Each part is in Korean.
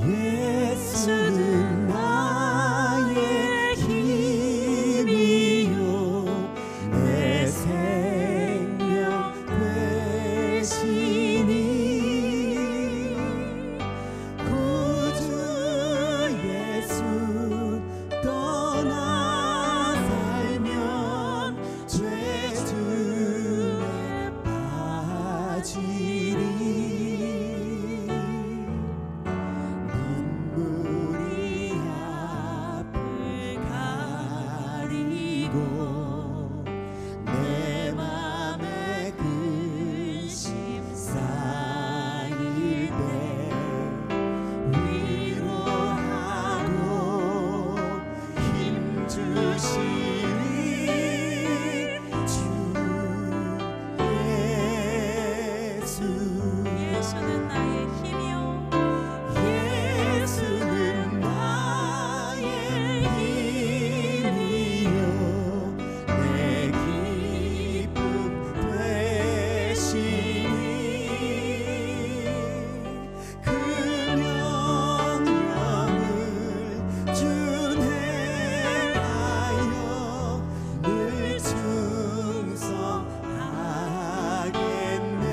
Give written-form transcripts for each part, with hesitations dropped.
예수는 나의 힘이요 내 생명 되시니 구주 예수 떠나 살면 죄중에 빠지리 눈물이 앞을 가리고 내 맘에 근심 쌓일 때 위로하고 힘 주시니 주 예수 예수는 나의 힘이요 예수는 나의 힘이요 내 기쁨 되시니 그 명령을 준행하여 늘 충성하겠네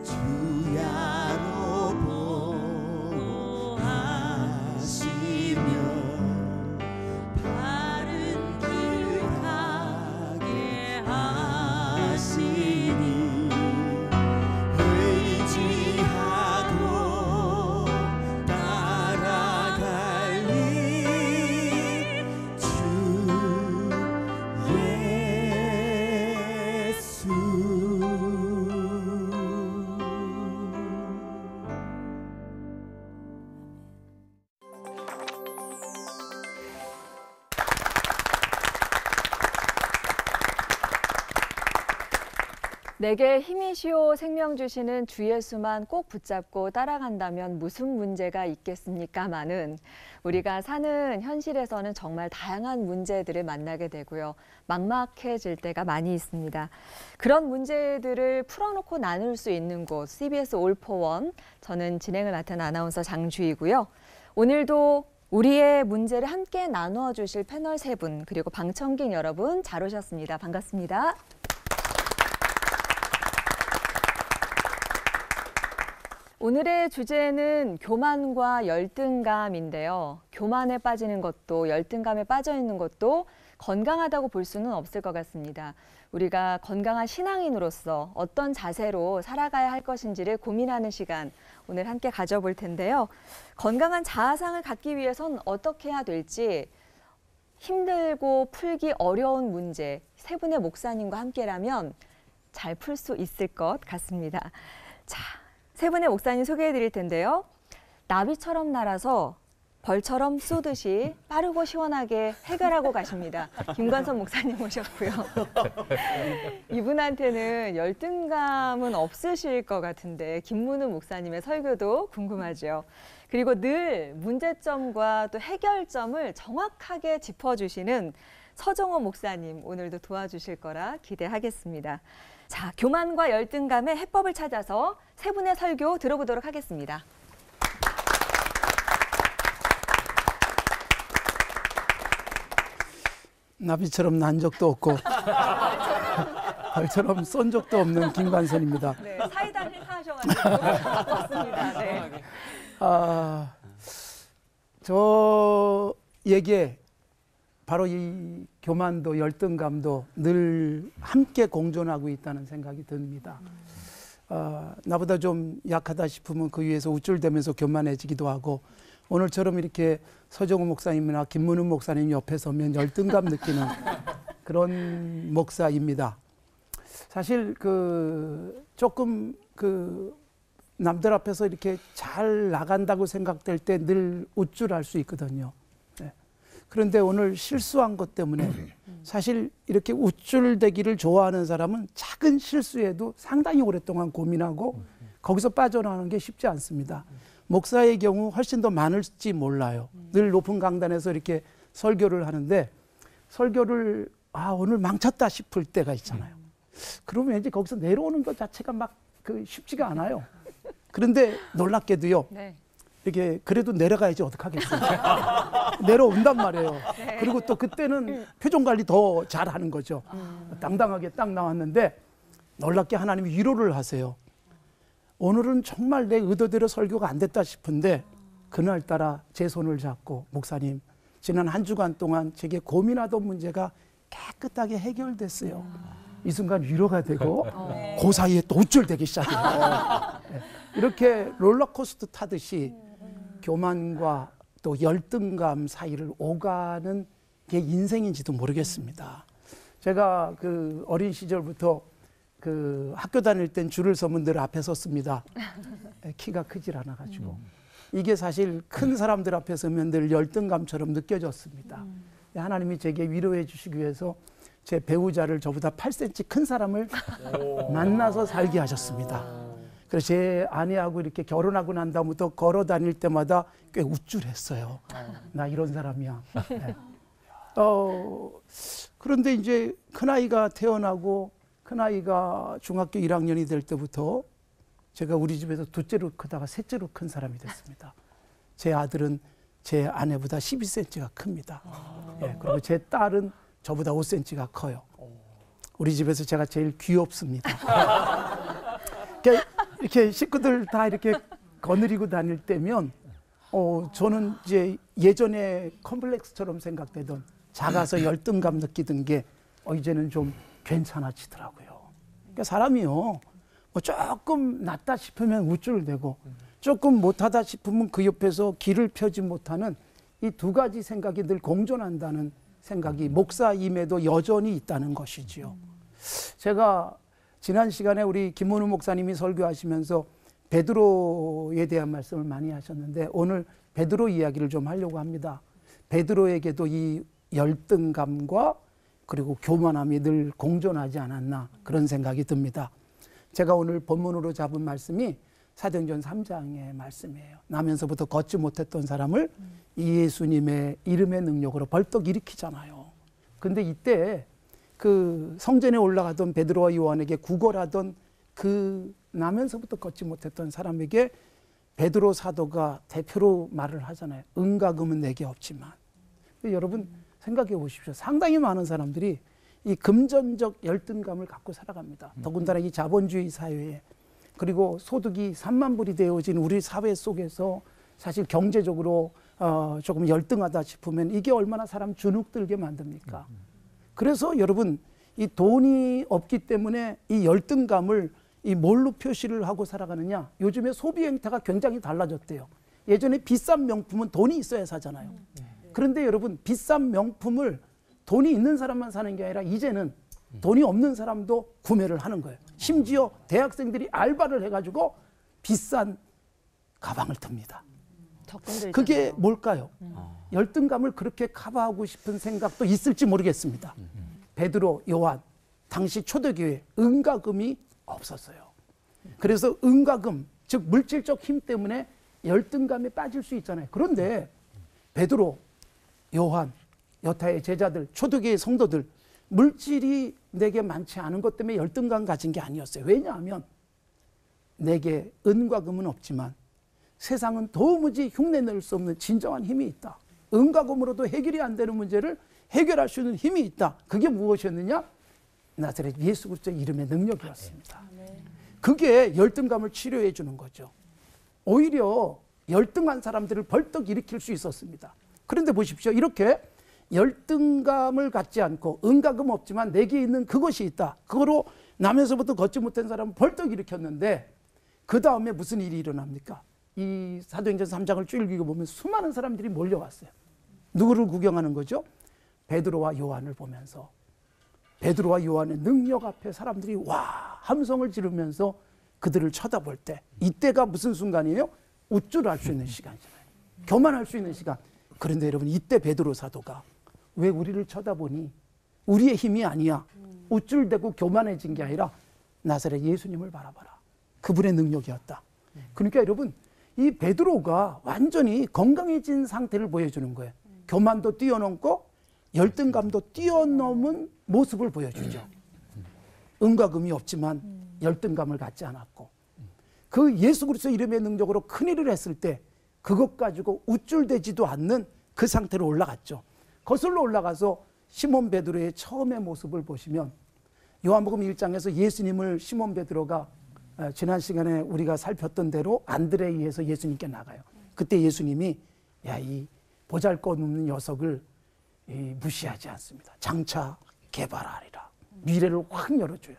주야로 보호하시며 바른 길 가게 하시니 의지하고 따라갈리 주 예수 내게 힘이시오 생명 주시는 주 예수만 꼭 붙잡고 따라간다면 무슨 문제가 있겠습니까마는 우리가 사는 현실에서는 정말 다양한 문제들을 만나게 되고요. 막막해질 때가 많이 있습니다. 그런 문제들을 풀어놓고 나눌 수 있는 곳 CBS 올포원 저는 진행을 맡은 아나운서 장주희고요. 오늘도 우리의 문제를 함께 나누어 주실 패널 세 분 그리고 방청객 여러분 잘 오셨습니다. 반갑습니다. 오늘의 주제는 교만과 열등감인데요. 교만에 빠지는 것도 열등감에 빠져 있는 것도 건강하다고 볼 수는 없을 것 같습니다. 우리가 건강한 신앙인으로서 어떤 자세로 살아가야 할 것인지를 고민하는 시간 오늘 함께 가져볼 텐데요. 건강한 자아상을 갖기 위해선 어떻게 해야 될지 힘들고 풀기 어려운 문제 세 분의 목사님과 함께라면 잘 풀 수 있을 것 같습니다. 자, 세 분의 목사님 소개해 드릴 텐데요. 나비처럼 날아서 벌처럼 쏘듯이 빠르고 시원하게 해결하고 가십니다. 김관선 목사님 모셨고요. 이분한테는 열등감은 없으실 것 같은데 김문우 목사님의 설교도 궁금하죠. 그리고 늘 문제점과 또 해결점을 정확하게 짚어주시는 서정호 목사님 오늘도 도와주실 거라 기대하겠습니다. 자, 교만과 열등감의 해법을 찾아서 세 분의 설교 들어보도록 하겠습니다. 나비처럼 난 적도 없고 벌처럼 쏜 적도 없는 김관선입니다. 네, 사이다 실사하셔가지고 바꿨습니다. 네. 저에게 바로 이 교만도 열등감도 늘 함께 공존하고 있다는 생각이 듭니다. 나보다 좀 약하다 싶으면 그 위에서 우쭐대면서 교만해지기도 하고 오늘처럼 이렇게 서정우 목사님이나 김문우 목사님 옆에 서면 열등감 느끼는 그런 목사입니다. 사실 조금 남들 앞에서 이렇게 잘 나간다고 생각될 때 늘 우쭐할 수 있거든요. 네. 그런데 오늘 실수한 것 때문에 사실 이렇게 우쭐대기를 좋아하는 사람은 작은 실수에도 상당히 오랫동안 고민하고 거기서 빠져나오는 게 쉽지 않습니다. 목사의 경우 훨씬 더 많을지 몰라요. 늘 높은 강단에서 이렇게 설교를 하는데 설교를 오늘 망쳤다 싶을 때가 있잖아요. 그러면 왠지 거기서 내려오는 것 자체가 막 쉽지가 않아요. 그런데 놀랍게도요. 네. 이게 그래도 내려가야지 어떡하겠어요. 내려온단 말이에요. 그리고 또 그때는 표정 관리 더 잘하는 거죠. 당당하게 딱 나왔는데 놀랍게 하나님이 위로를 하세요. 오늘은 정말 내 의도대로 설교가 안 됐다 싶은데 그날따라 제 손을 잡고 목사님 지난 한 주간 동안 제게 고민하던 문제가 깨끗하게 해결됐어요. 이 순간 위로가 되고 그 사이에 또 우쭐대기 시작해요. 이렇게 롤러코스터 타듯이 교만과 또 열등감 사이를 오가는 게 인생인지도 모르겠습니다. 제가 그 어린 시절부터 그 학교 다닐 땐 줄을 서면 늘 앞에 섰습니다. 키가 크질 않아가지고. 이게 사실 큰 사람들 앞에 서면 늘 열등감처럼 느껴졌습니다. 하나님이 제게 위로해 주시기 위해서 제 배우자를 저보다 8cm 큰 사람을 만나서 살게 하셨습니다. 그래서 제 아내하고 이렇게 결혼하고 난 다음부터 걸어 다닐 때마다 꽤 우쭐했어요. 나 이런 사람이야. 네. 그런데 이제 큰아이가 태어나고 큰아이가 중학교 1학년이 될 때부터 제가 우리 집에서 둘째로 크다가 셋째로 큰 사람이 됐습니다. 제 아들은 제 아내보다 12cm가 큽니다. 네, 그리고 제 딸은 저보다 5cm가 커요. 우리 집에서 제가 제일 귀엽습니다. 이렇게 식구들 다 이렇게 거느리고 다닐 때면 저는 이제 예전에 컴플렉스처럼 생각되던 작아서 열등감 느끼던 게 이제는 좀 괜찮아지더라고요. 그러니까 사람이요, 뭐 조금 낫다 싶으면 우쭐대고 조금 못하다 싶으면 그 옆에서 길을 펴지 못하는 이 두 가지 생각이 늘 공존한다는 생각이 목사임에도 여전히 있다는 것이지요. 제가 지난 시간에 우리 김원우 목사님이 설교하시면서 베드로에 대한 말씀을 많이 하셨는데 오늘 베드로 이야기를 좀 하려고 합니다. 베드로에게도 이 열등감과 그리고 교만함이 늘 공존하지 않았나 그런 생각이 듭니다. 제가 오늘 본문으로 잡은 말씀이 사도행전 3장의 말씀이에요. 나면서부터 걷지 못했던 사람을 예수님의 이름의 능력으로 벌떡 일으키잖아요. 근데 이때 그 성전에 올라가던 베드로와 요한에게 구걸하던 그 나면서부터 걷지 못했던 사람에게 베드로 사도가 대표로 말을 하잖아요. 은과 금은 내게 없지만. 여러분 생각해 보십시오. 상당히 많은 사람들이 이 금전적 열등감을 갖고 살아갑니다. 더군다나 이 자본주의 사회에 그리고 소득이 3만 불이 되어진 우리 사회 속에서 사실 경제적으로 조금 열등하다 싶으면 이게 얼마나 사람 주눅들게 만듭니까? 그래서 여러분 이 돈이 없기 때문에 이 열등감을 이 뭘로 표시를 하고 살아가느냐? 요즘에 소비 행태가 굉장히 달라졌대요. 예전에 비싼 명품은 돈이 있어야 사잖아요. 그런데 여러분 비싼 명품을 돈이 있는 사람만 사는 게 아니라 이제는 돈이 없는 사람도 구매를 하는 거예요. 심지어 대학생들이 알바를 해가지고 비싼 가방을 듭니다. 그게 뭘까요? 열등감을 그렇게 커버하고 싶은 생각도 있을지 모르겠습니다. 베드로, 요한, 당시 초대교회 은과 금이 없었어요. 그래서 은과 금, 즉 물질적 힘 때문에 열등감에 빠질 수 있잖아요. 그런데 베드로, 요한, 여타의 제자들, 초대교회 성도들 물질이 내게 많지 않은 것 때문에 열등감 가진 게 아니었어요. 왜냐하면 내게 은과 금은 없지만 세상은 도무지 흉내낼 수 없는 진정한 힘이 있다. 은과 금으로도 해결이 안 되는 문제를 해결할 수 있는 힘이 있다. 그게 무엇이었느냐? 나사렛 예수 그리스도의 이름의 능력이었습니다. 그게 열등감을 치료해 주는 거죠. 오히려 열등한 사람들을 벌떡 일으킬 수 있었습니다. 그런데 보십시오. 이렇게 열등감을 갖지 않고 은과 금 없지만 내게 있는 그것이 있다. 그거로 나면서부터 걷지 못한 사람은 벌떡 일으켰는데 그 다음에 무슨 일이 일어납니까? 이 사도행전 3장을 쭉 읽어보면 수많은 사람들이 몰려왔어요. 누구를 구경하는 거죠? 베드로와 요한을 보면서 베드로와 요한의 능력 앞에 사람들이 와 함성을 지르면서 그들을 쳐다볼 때 이때가 무슨 순간이에요? 우쭐할 수 있는 시간이잖아요. 교만할 수 있는 시간. 그런데 여러분 이때 베드로 사도가 왜 우리를 쳐다보니? 우리의 힘이 아니야. 우쭐대고 교만해진 게 아니라 나사렛 예수님을 바라봐라. 그분의 능력이었다. 그러니까 여러분 이 베드로가 완전히 건강해진 상태를 보여주는 거예요. 교만도 뛰어넘고 열등감도 뛰어넘은 모습을 보여주죠. 은과 금이 없지만 열등감을 갖지 않았고 그 예수 그리스도 이름의 능력으로 큰일을 했을 때 그것 가지고 우쭐대지도 않는 그 상태로 올라갔죠. 거슬러 올라가서 시몬 베드로의 처음의 모습을 보시면 요한복음 1장에서 예수님을 시몬 베드로가 지난 시간에 우리가 살폈던 대로 안드레에 의해서 예수님께 나가요. 그때 예수님이 야, 이 보잘것없는 녀석을 무시하지 않습니다. 장차 개발하리라. 미래를 확 열어줘요.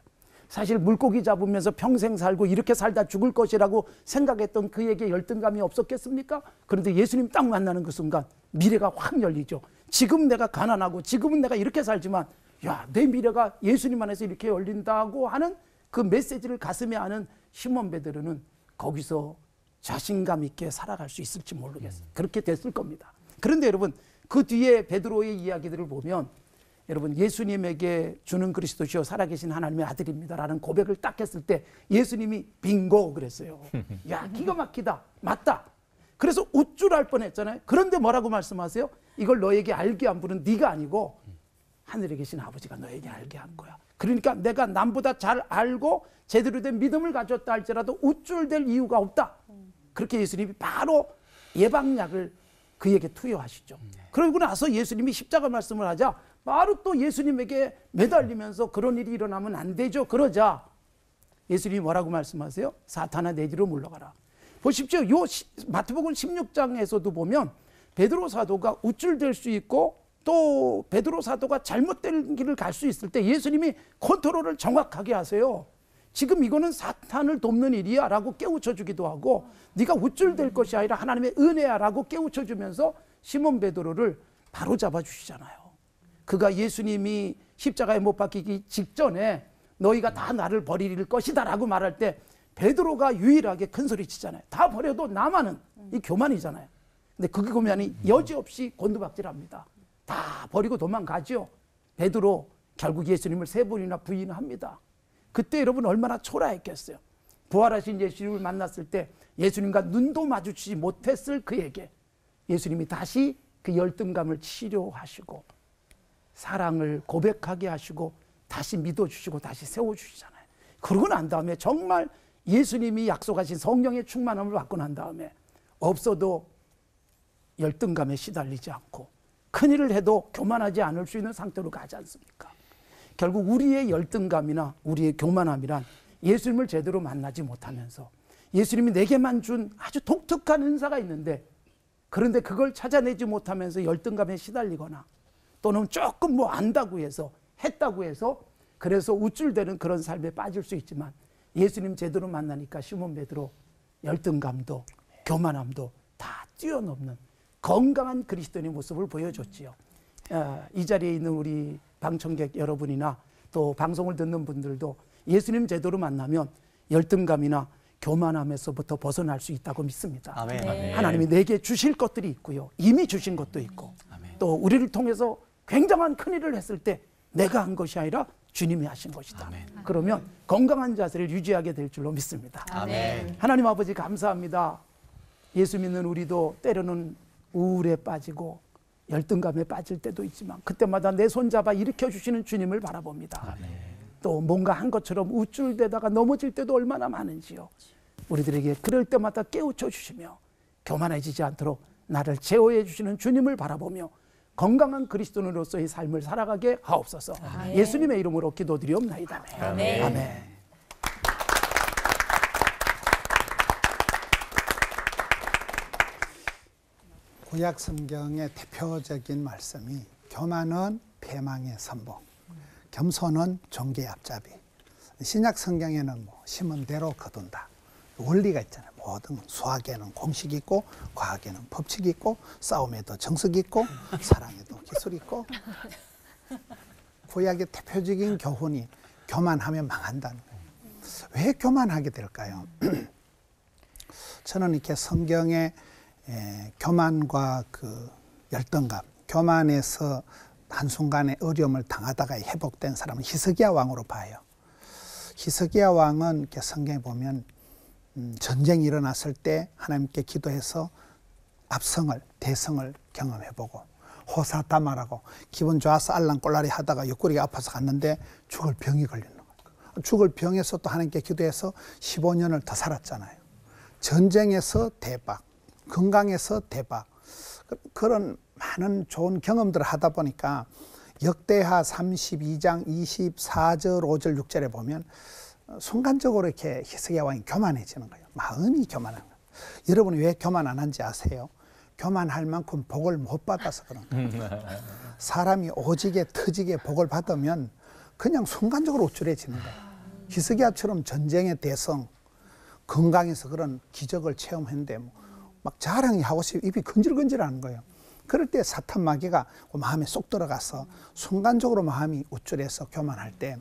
사실 물고기 잡으면서 평생 살고 이렇게 살다 죽을 것이라고 생각했던 그에게 열등감이 없었겠습니까? 그런데 예수님 딱 만나는 그 순간 미래가 확 열리죠. 지금 내가 가난하고 지금은 내가 이렇게 살지만 야, 내 미래가 예수님 안에서 이렇게 열린다고 하는 그 메시지를 가슴에 아는 시몬 베드로는 거기서 자신감 있게 살아갈 수 있을지 모르겠어요. 그렇게 됐을 겁니다. 그런데 여러분, 그 뒤에 베드로의 이야기들을 보면 여러분, 예수님에게 주는 그리스도시요 살아계신 하나님의 아들입니다라는 고백을 딱 했을 때 예수님이 빙고 그랬어요. 야, 기가 막히다. 맞다. 그래서 우쭐할 뻔했잖아요. 그런데 뭐라고 말씀하세요? 이걸 너에게 알게 한 분은 네가 아니고 하늘에 계신 아버지가 너에게 알게 한 거야. 그러니까 내가 남보다 잘 알고 제대로 된 믿음을 가졌다 할지라도 우쭐댈 이유가 없다. 그렇게 예수님이 바로 예방약을 그에게 투여하시죠. 그러고 나서 예수님이 십자가 말씀을 하자 바로 또 예수님에게 매달리면서 그런 일이 일어나면 안 되죠. 그러자 예수님이 뭐라고 말씀하세요? 사탄아 내 뒤로 물러가라. 보십시오. 요 마태복음 16장에서도 보면 베드로 사도가 우쭐댈 수 있고 또 베드로 사도가 잘못된 길을 갈 수 있을 때 예수님이 컨트롤을 정확하게 하세요. 지금 이거는 사탄을 돕는 일이야 라고 깨우쳐 주기도 하고 네가 우쭐댈 것이 아니라 하나님의 은혜야 라고 깨우쳐 주면서 시몬 베드로를 바로 잡아 주시잖아요. 그가 예수님이 십자가에 못 박히기 직전에 너희가 다 나를 버릴 것이다 라고 말할 때 베드로가 유일하게 큰 소리 치잖아요. 다 버려도 나만은 이 교만이잖아요. 근데 그 교만이 여지없이 곤두박질합니다. 다 버리고 도망가죠. 베드로 결국 예수님을 3번이나 부인합니다. 그때 여러분 얼마나 초라했겠어요. 부활하신 예수님을 만났을 때 예수님과 눈도 마주치지 못했을 그에게 예수님이 다시 그 열등감을 치료하시고 사랑을 고백하게 하시고 다시 믿어주시고 다시 세워주시잖아요. 그러고 난 다음에 정말 예수님이 약속하신 성령의 충만함을 받고 난 다음에 없어도 열등감에 시달리지 않고 큰일을 해도 교만하지 않을 수 있는 상태로 가지 않습니까? 결국 우리의 열등감이나 우리의 교만함이란 예수님을 제대로 만나지 못하면서 예수님이 내게만 준 아주 독특한 은사가 있는데 그런데 그걸 찾아내지 못하면서 열등감에 시달리거나 또는 조금 뭐 안다고 해서 했다고 해서 그래서 우쭐대는 그런 삶에 빠질 수 있지만 예수님 제대로 만나니까 시몬 베드로 열등감도 교만함도 다 뛰어넘는 건강한 그리스도인의 모습을 보여줬지요. 이 자리에 있는 우리 방청객 여러분이나 또 방송을 듣는 분들도 예수님 제대로 만나면 열등감이나 교만함에서부터 벗어날 수 있다고 믿습니다. 아멘. 아멘. 하나님이 내게 주실 것들이 있고요. 이미 주신 것도 있고 아멘. 또 우리를 통해서 굉장한 큰일을 했을 때 내가 한 것이 아니라 주님이 하신 것이다. 아멘. 그러면 건강한 자세를 유지하게 될 줄로 믿습니다. 아멘. 하나님 아버지 감사합니다. 예수 믿는 우리도 때로는 우울에 빠지고 열등감에 빠질 때도 있지만 그때마다 내 손잡아 일으켜주시는 주님을 바라봅니다. 아멘. 또 뭔가 한 것처럼 우쭐대다가 넘어질 때도 얼마나 많은지요. 우리들에게 그럴 때마다 깨우쳐 주시며 교만해지지 않도록 나를 제어해 주시는 주님을 바라보며 건강한 그리스도인으로서의 삶을 살아가게 하옵소서. 아멘. 예수님의 이름으로 기도드리옵나이다. 아멘. 아멘. 구약 성경의 대표적인 말씀이 교만은 패망의 선봉, 겸손은 종교의 앞잡이. 신약 성경에는 뭐 심은 대로 거둔다. 원리가 있잖아요. 모든 수학에는 공식이 있고 과학에는 법칙이 있고 싸움에도 정석이 있고 사랑에도 기술이 있고. 구약의 대표적인 교훈이 교만하면 망한다는 거예요. 왜 교만하게 될까요? 저는 이렇게 성경에 교만과 그 열등감, 교만에서 한순간에 어려움을 당하다가 회복된 사람은 히스기야 왕으로 봐요. 히스기야 왕은 이렇게 성경에 보면 전쟁이 일어났을 때 하나님께 기도해서 압성을, 대성을 경험해보고 호사다마라고 기분 좋아서 알랑꼴라리 하다가 옆구리가 아파서 갔는데 죽을 병이 걸리는 거예요. 죽을 병에서 또 하나님께 기도해서 15년을 더 살았잖아요. 전쟁에서 대박, 건강에서 대박, 그런 많은 좋은 경험들을 하다 보니까 역대하 32장 24절 5절 6절에 보면 순간적으로 이렇게 히스기야 왕이 교만해지는 거예요. 마음이 교만한 거예요. 여러분이 왜 교만 안 한지 아세요? 교만할 만큼 복을 못 받아서 그런 거예요. 사람이 오지게 터지게 복을 받으면 그냥 순간적으로 우쭐해지는 거예요. 히스기야처럼 전쟁의 대성, 건강에서 그런 기적을 체험했는데 막 자랑이 하고 싶어 입이 건질건질하는 거예요. 그럴 때 사탄 마귀가 마음에 쏙 들어가서 순간적으로 마음이 우쭐해서 교만할 때,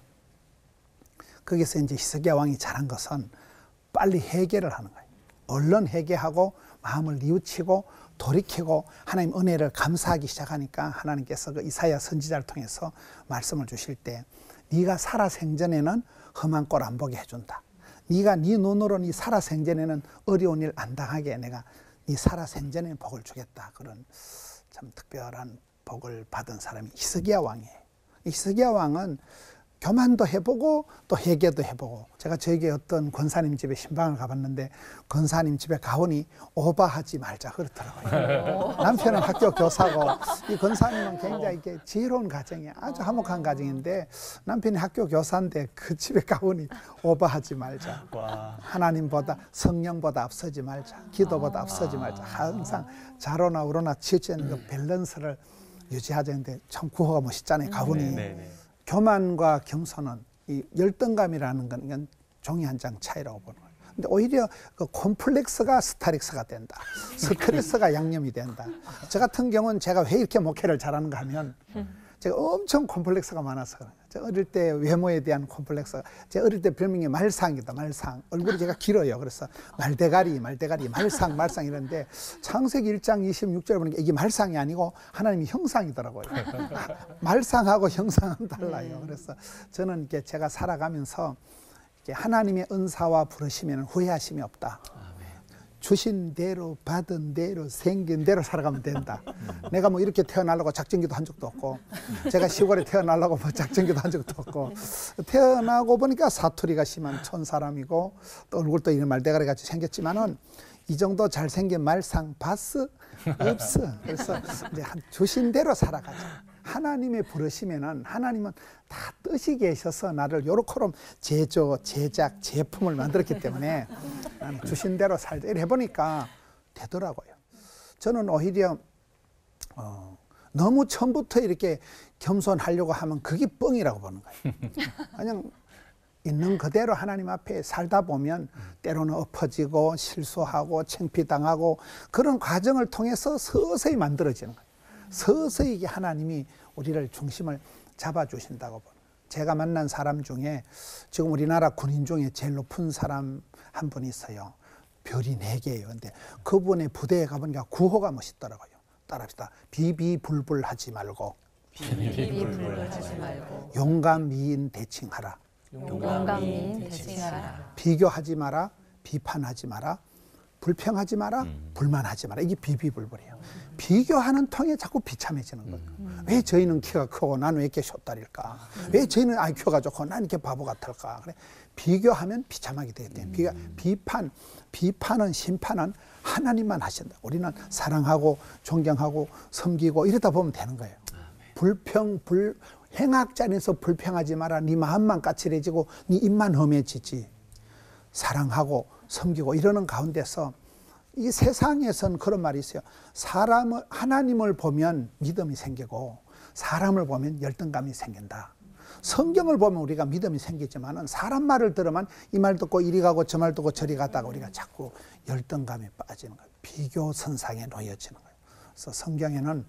거기서 이제 히스기야 왕이 잘한 것은 빨리 회개를 하는 거예요. 얼른 회개하고 마음을 뉘우치고 돌이키고 하나님 은혜를 감사하기 시작하니까 하나님께서 그 이사야 선지자를 통해서 말씀을 주실 때, 네가 살아 생전에는 험한 꼴 안 보게 해준다. 네가 네 눈으로 네 살아 생전에는 어려운 일 안 당하게 내가 네 살아 생전에 복을 주겠다. 그런 참 특별한 복을 받은 사람이 히스기야 왕이에요. 히스기야 왕은 교만도 해보고 또 회개도 해보고, 제가 저에게 어떤 권사님 집에 신방을 가봤는데 권사님 집에 가보니 오바하지 말자 그렇더라고요. 남편은 학교 교사고 이 권사님은 굉장히 이렇게 지혜로운 가정이에요. 아주 화목한 가정인데 남편이 학교 교사인데 그 집에 가보니 오바하지 말자. 하나님보다 성령보다 앞서지 말자. 기도보다 앞서지 말자. 항상 좌로나 우로나 치우치는 그 밸런스를 유지하자는데 참 구호가 멋있잖아요. 가보니 교만과 겸손은 이 열등감이라는 건 이건 종이 한 장 차이라고 보는 거예요. 근데 오히려 그 콤플렉스가 스타렉스가 된다. 스트레스가 양념이 된다. 저 같은 경우는 제가 왜 이렇게 목회를 잘하는가 하면 제가 엄청 콤플렉스가 많아서 그래요. 제가 어릴 때 외모에 대한 콤플렉스가, 제가 어릴 때 별명이 말상이다. 말상. 얼굴이 제가 길어요. 그래서 말대가리 말상 이런데 창세기 1장 26절에 보니까 이게 말상이 아니고 하나님이 형상이더라고요. 말상하고 형상은 달라요. 그래서 저는 이렇게 제가 살아가면서 이렇게 하나님의 은사와 부르시면 후회하심이 없다. 주신 대로 받은 대로 생긴 대로 살아가면 된다. 내가 뭐 이렇게 태어나려고 작정기도 한 적도 없고, 제가 시골에 태어나려고 뭐 작정기도 한 적도 없고, 태어나고 보니까 사투리가 심한 촌사람이고 또 얼굴도 이런 말대가리 같이 생겼지만은 이 정도 잘생긴 말상 봤어? 없어. 그래서 이제 주신 대로 살아가자. 하나님의 부르시면은 하나님은 다 뜻이 계셔서 나를 요렇게럼 제작, 제품을 만들었기 때문에 나는 주신 대로 살자. 이렇게 해보니까 되더라고요. 저는 오히려 너무 처음부터 이렇게 겸손하려고 하면 그게 뻥이라고 보는 거예요. 그냥 있는 그대로 하나님 앞에 살다 보면 때로는 엎어지고 실수하고 창피당하고 그런 과정을 통해서 서서히 만들어지는 거예요. 서서히 이게 하나님이 우리를 중심을 잡아주신다고 보는 거예요. 제가 만난 사람 중에 지금 우리나라 군인 중에 제일 높은 사람 한 분이 있어요. 별이 4개예요. 근데 그분의 부대에 가보니까 구호가 멋있더라고요. 따라합시다. 비비불불 하지 말고, 용감 미인 대칭하라. 비교하지 마라, 비판하지 마라, 불평하지 마라, 불만하지 마라. 이게 비비불불이에요. 비교하는 통에 자꾸 비참해지는 거예요. 왜 저희는 키가 크고 나는 왜 이렇게 숏다리일까? 왜 저희는 IQ가 좋고 나는 이렇게 바보 같을까? 그래. 비교하면 비참하게 되겠대요. 비판은 심판은 하나님만 하신다. 우리는 사랑하고 존경하고 섬기고 이러다 보면 되는 거예요. 행악자리에서 불평하지 마라. 네 마음만 까칠해지고 네 입만 험해지지. 사랑하고 섬기고 이러는 가운데서 이 세상에선 그런 말이 있어요. 하나님을 보면 믿음이 생기고 사람을 보면 열등감이 생긴다. 성경을 보면 우리가 믿음이 생기지만은 사람 말을 들으면 이 말 듣고 이리 가고 저 말 듣고 저리 가다가 우리가 자꾸 열등감에 빠지는 거예요. 비교 선상에 놓여지는 거예요. 그래서 성경에는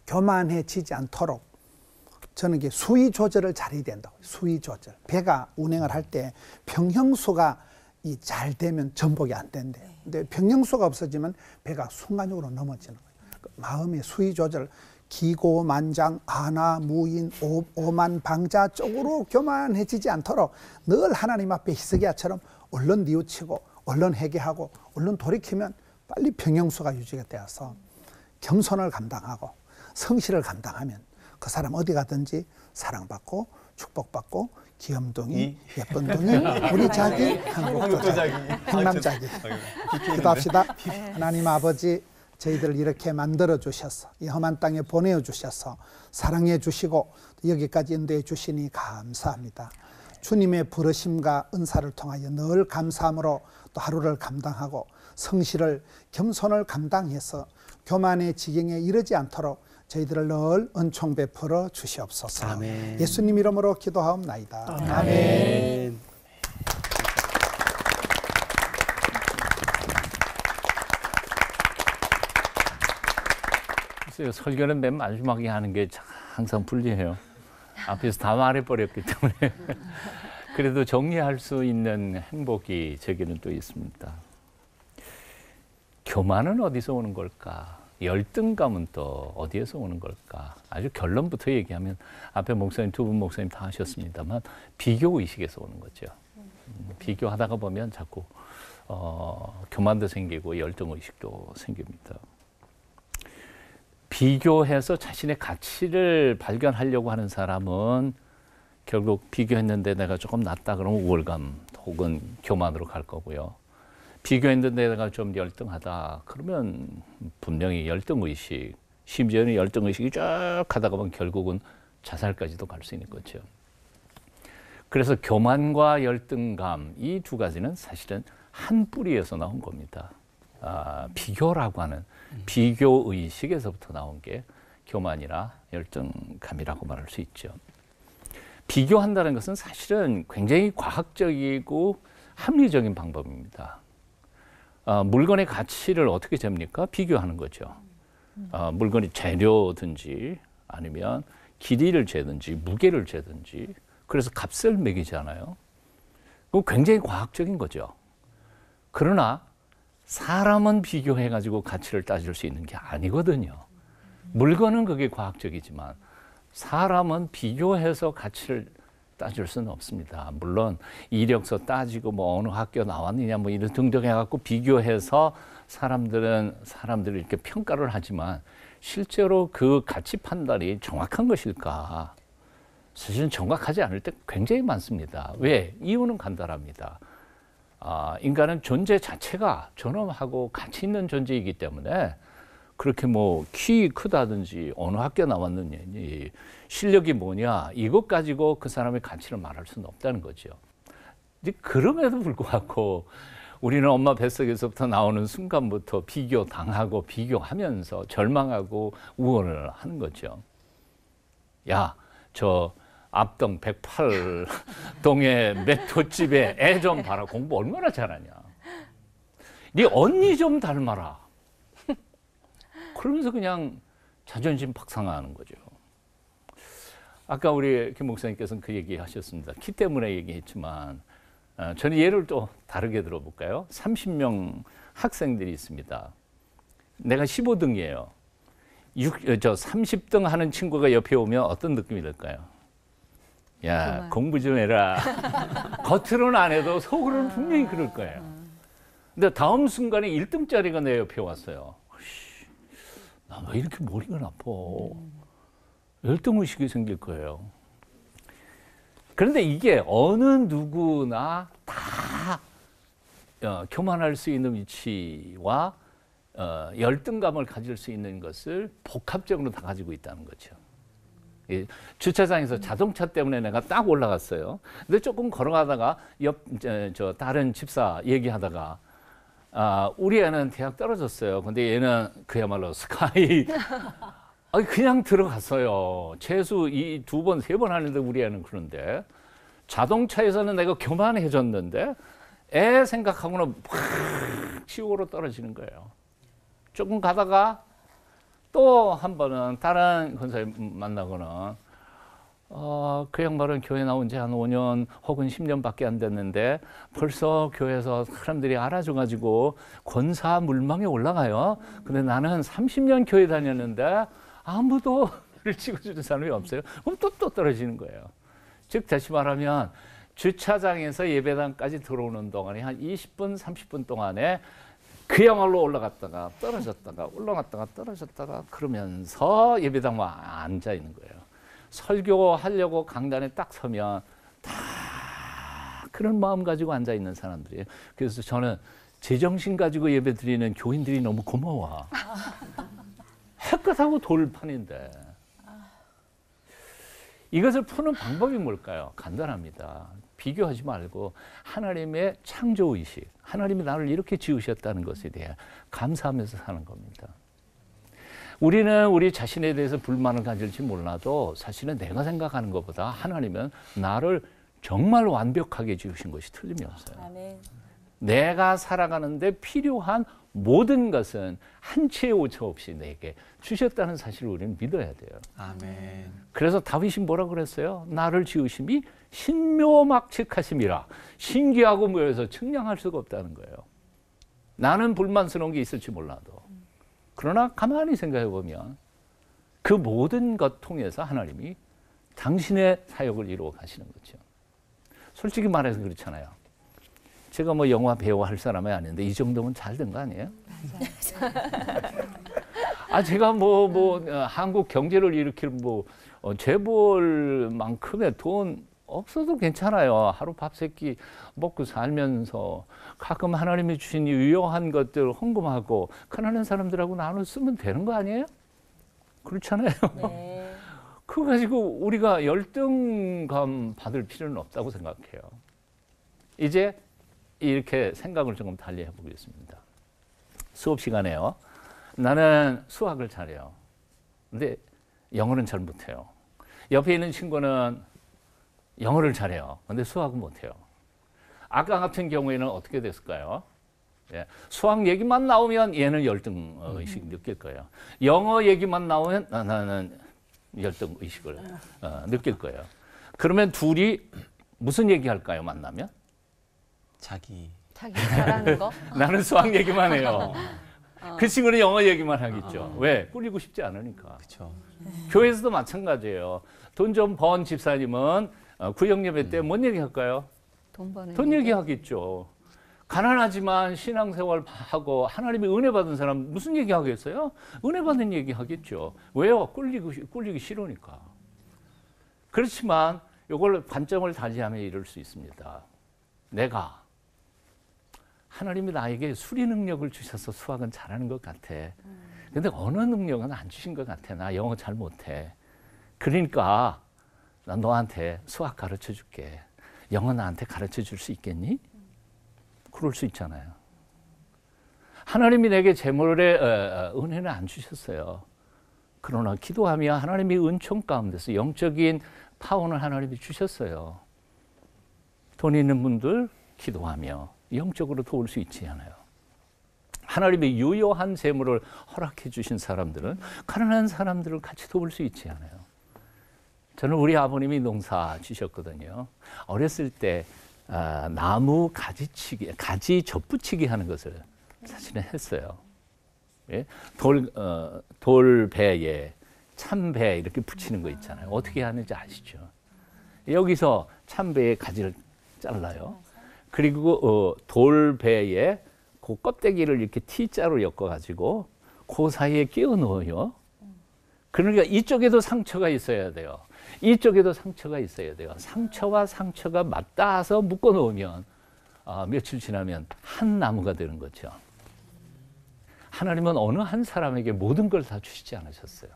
교만해지지 않도록 저는 이게 수위 조절을 잘해야 된다고. 수위 조절. 배가 운행을 할 때 평형수가 잘 되면 전복이 안 된대. 근데 평형수가 없어지면 배가 순간적으로 넘어지는 거예요. 마음의 수위 조절, 기고만장, 아나, 무인, 오만, 방자 쪽으로 교만해지지 않도록 늘 하나님 앞에 히스기야처럼 얼른 뉘우치고 얼른 회개하고 얼른 돌이키면 빨리 평형수가 유지가 되어서 겸손을 감당하고 성실을 감당하면 그 사람 어디 가든지 사랑받고 축복받고 귀염둥이, 예쁜둥이, 우리 자기, 한국도 자기, 행남자기. 기도합시다. 하나님 아버지, 저희들을 이렇게 만들어 주셔서 이 험한 땅에 보내어 주셔서 사랑해 주시고 여기까지 인도해 주시니 감사합니다. 주님의 부르심과 은사를 통하여 늘 감사함으로 또 하루를 감당하고 성실을, 겸손을 감당해서 교만의 지경에 이르지 않도록 저희들을 늘 은총 베풀어 주시옵소서. 아멘. 예수님 이름으로 기도하옵나이다. 아멘. 글쎄요, 설교는 맨 마지막에 하는 게 항상 불리해요. 앞에서 다 말해버렸기 때문에. 그래도 정리할 수 있는 행복이 제게는 또 있습니다. 교만은 어디서 오는 걸까? 열등감은 또 어디에서 오는 걸까? 아주 결론부터 얘기하면 앞에 목사님, 두 분 목사님 다 하셨습니다만 비교의식에서 오는 거죠. 비교하다가 보면 자꾸 교만도 생기고 열등의식도 생깁니다. 비교해서 자신의 가치를 발견하려고 하는 사람은 결국 비교했는데 내가 조금 낫다 그러면 우월감 혹은 교만으로 갈 거고요. 비교했는데 내가 좀 열등하다 그러면 분명히 열등의식, 심지어는 열등의식이 쭉 하다가 보면 결국은 자살까지도 갈 수 있는 거죠. 그래서 교만과 열등감 이 두 가지는 사실은 한 뿌리에서 나온 겁니다. 비교라고 하는 비교의식에서부터 나온 게 교만이나 열등감이라고 말할 수 있죠. 비교한다는 것은 사실은 굉장히 과학적이고 합리적인 방법입니다. 물건의 가치를 어떻게 잽니까? 비교하는 거죠. 물건이 재료든지 아니면 길이를 재든지 무게를 재든지 그래서 값을 매기잖아요. 그거 굉장히 과학적인 거죠. 그러나 사람은 비교해가지고 가치를 따질 수 있는 게 아니거든요. 물건은 그게 과학적이지만 사람은 비교해서 가치를 따질 수는 없습니다. 물론 이력서 따지고 뭐 어느 학교 나왔느냐 뭐 이런 등등 해갖고 비교해서 사람들을 이렇게 평가를 하지만 실제로 그 가치 판단이 정확한 것일까? 사실은 정확하지 않을 때 굉장히 많습니다. 왜? 이유는 간단합니다. 인간은 존재 자체가 존엄하고 가치 있는 존재이기 때문에 그렇게 뭐 키 크다든지 어느 학교 나왔느냐, 실력이 뭐냐 이것 가지고 그 사람의 가치를 말할 수는 없다는 거죠. 그럼에도 불구하고 우리는 엄마 뱃속에서부터 나오는 순간부터 비교당하고 비교하면서 절망하고 우월을 하는 거죠. 야, 저 앞동 108동의 맥도집에 애 좀 봐라. 공부 얼마나 잘하냐. 네 언니 좀 닮아라. 그러면서 그냥 자존심 박상하는 거죠. 아까 우리 김 목사님께서는 그 얘기 하셨습니다. 키 때문에 얘기했지만 저는 예를 또 다르게 들어볼까요? 30명 학생들이 있습니다. 내가 15등이에요. 30등 하는 친구가 옆에 오면 어떤 느낌이 들까요? 야, 정말. 공부 좀 해라. 겉으로는 안 해도 속으로는 분명히 그럴 거예요. 근데 다음 순간에 1등짜리가 내 옆에 왔어요. 나 왜 이렇게 머리가 나빠? 열등의식이 생길 거예요. 그런데 이게 어느 누구나 다 교만할 수 있는 위치와 열등감을 가질 수 있는 것을 복합적으로 다 가지고 있다는 거죠. 주차장에서 자동차 때문에 내가 딱 올라갔어요. 근데 조금 걸어가다가 저 다른 집사 얘기하다가 우리 애는 대학 떨어졌어요. 근데 얘는 그야말로 스카이 그냥 들어갔어요. 최소 이 2번, 3번 하는데 우리 애는 그런데 자동차에서는 내가 교만해졌는데 애 생각하고는 팍 지옥으로 떨어지는 거예요. 조금 가다가 또 한 번은 다른 권사님 만나고는 그 양반은 교회 나온 지 한 5년 혹은 10년밖에 안 됐는데 벌써 교회에서 사람들이 알아줘가지고 권사 물망에 올라가요. 근데 나는 30년 교회 다녔는데 아무도 를 찍어주는 사람이 없어요. 그럼 또 떨어지는 거예요. 즉 다시 말하면 주차장에서 예배당까지 들어오는 동안에 한 20분, 30분 동안에 그야말로 올라갔다가 떨어졌다가 올라갔다가 떨어졌다가 그러면서 예배당만 앉아 있는 거예요. 설교하려고 강단에 딱 서면 다 그런 마음 가지고 앉아 있는 사람들이에요. 그래서 저는 제정신 가지고 예배 드리는 교인들이 너무 고마워. 햇볕하고 돌판인데. 이것을 푸는 방법이 뭘까요? 간단합니다. 비교하지 말고 하나님의 창조의식, 하나님이 나를 이렇게 지으셨다는 것에 대해 감사하면서 사는 겁니다. 우리는 우리 자신에 대해서 불만을 가질지 몰라도 사실은 내가 생각하는 것보다 하나님은 나를 정말 완벽하게 지으신 것이 틀림이 없어요. 아멘. 내가 살아가는데 필요한 모든 것은 한 치의 오차 없이 내게 주셨다는 사실을 우리는 믿어야 돼요. 아멘. 그래서 다윗이 뭐라 그랬어요? 나를 지으심이 신묘막측하심이라. 신기하고 묘해서 측량할 수가 없다는 거예요. 나는 불만스러운 게 있을지 몰라도. 그러나 가만히 생각해 보면 그 모든 것 통해서 하나님이 당신의 사역을 이루어 가시는 거죠. 솔직히 말해서 그렇잖아요. 제가 뭐 영화 배우 할 사람이 아닌데 이 정도면 잘 된 거 아니에요? 제가 한국 경제를 일으킬 재벌만큼의 돈 없어도 괜찮아요. 하루 밥 세 끼 먹고 살면서 가끔 하나님이 주신 유용한 것들 헌금하고 가난한 사람들하고 나눠 쓰면 되는 거 아니에요? 그렇잖아요. 네. 그거 가지고 우리가 열등감 받을 필요는 없다고 생각해요. 이제 이렇게 생각을 조금 달리 해보겠습니다. 수업 시간에요. 나는 수학을 잘해요. 근데 영어는 잘 못해요. 옆에 있는 친구는 영어를 잘해요. 근데 수학은 못해요. 아까 같은 경우에는 어떻게 됐을까요? 예, 수학 얘기만 나오면 얘는 열등 의식 느낄 거예요. 영어 얘기만 나오면 나는 열등 의식을 느낄 거예요. 그러면 둘이 무슨 얘기할까요? 만나면? 자기 잘하는 거? 나는 수학 얘기만 해요. 그 친구는 영어 얘기만 하겠죠. 왜? 꿀리고 싶지 않으니까. 그렇죠. 교회에서도 마찬가지예요. 돈 좀 번 집사님은 구역 예배 때 뭔 얘기할까요? 돈 얘기하겠죠. 가난하지만 신앙생활 하고 하나님의 은혜 받은 사람 무슨 얘기하겠어요? 은혜 받은 얘기하겠죠. 왜요? 꿀리기 싫으니까. 그렇지만 이걸 관점을 달리하면 이럴 수 있습니다. 내가 하나님이 나에게 수리 능력을 주셔서 수학은 잘하는 것 같아. 근데 언어 능력은 안 주신 것 같아. 나 영어 잘 못해. 그러니까 난 너한테 수학 가르쳐 줄게. 영어 나한테 가르쳐 줄 수 있겠니? 그럴 수 있잖아요. 하나님이 내게 재물의 은혜는 안 주셨어요. 그러나 기도하며 하나님의 은총 가운데서 영적인 파워는 하나님이 주셨어요. 돈 있는 분들 기도하며 영적으로 도울 수 있지 않아요. 하나님의 유효한 재물을 허락해 주신 사람들은 가난한 사람들을 같이 도울 수 있지 않아요. 저는 우리 아버님이 농사 지셨거든요. 어렸을 때 나무 가지 접붙이기 하는 것을 사실은 했어요. 예? 돌배에 참배 이렇게 붙이는 거 있잖아요. 어떻게 하는지 아시죠? 여기서 참배의 가지를 잘라요. 그리고 돌배에 그 껍데기를 이렇게 T자로 엮어가지고 그 사이에 끼워 넣어요. 그러니까 이쪽에도 상처가 있어야 돼요. 이쪽에도 상처가 있어야 돼요. 상처와 상처가 맞닿아서 묶어 놓으면 며칠 지나면 한 나무가 되는 거죠. 하나님은 어느 한 사람에게 모든 걸 다 주시지 않으셨어요.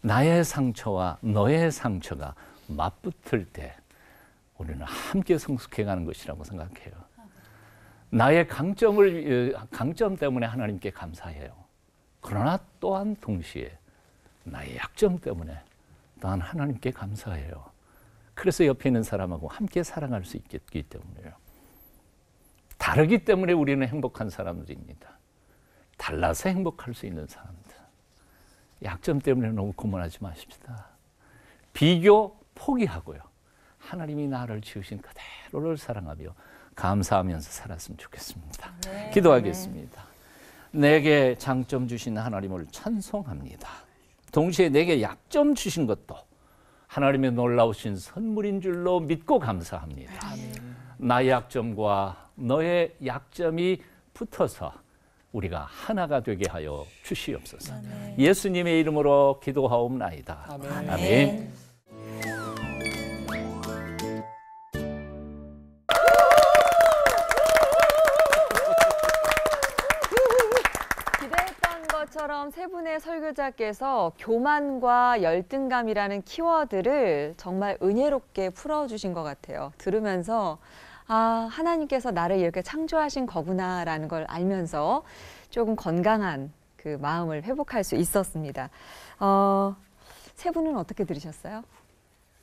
나의 상처와 너의 상처가 맞붙을 때 우리는 함께 성숙해가는 것이라고 생각해요. 나의 강점 때문에 하나님께 감사해요. 그러나 또한 동시에 나의 약점 때문에 또한 하나님께 감사해요. 그래서 옆에 있는 사람하고 함께 살아갈 수 있기 때문에요. 다르기 때문에 우리는 행복한 사람들입니다. 달라서 행복할 수 있는 사람들. 약점 때문에 너무 고민하지 마십시다. 비교 포기하고요. 하나님이 나를 지으신 그대로를 사랑하며 감사하면서 살았으면 좋겠습니다. 네. 기도하겠습니다. 내게 장점 주신 하나님을 찬송합니다. 동시에 내게 약점 주신 것도 하나님의 놀라우신 선물인 줄로 믿고 감사합니다. 나의 약점과 너의 약점이 붙어서 우리가 하나가 되게 하여 주시옵소서. 아멘. 예수님의 이름으로 기도하옵나이다. 아멘. 아멘. 기대했던 것처럼 세 분의 설교자께서 교만과 열등감이라는 키워드를 정말 은혜롭게 풀어주신 것 같아요. 들으면서 아, 하나님께서 나를 이렇게 창조하신 거구나라는 걸 알면서 조금 건강한 그 마음을 회복할 수 있었습니다. 세 분은 어떻게 들으셨어요?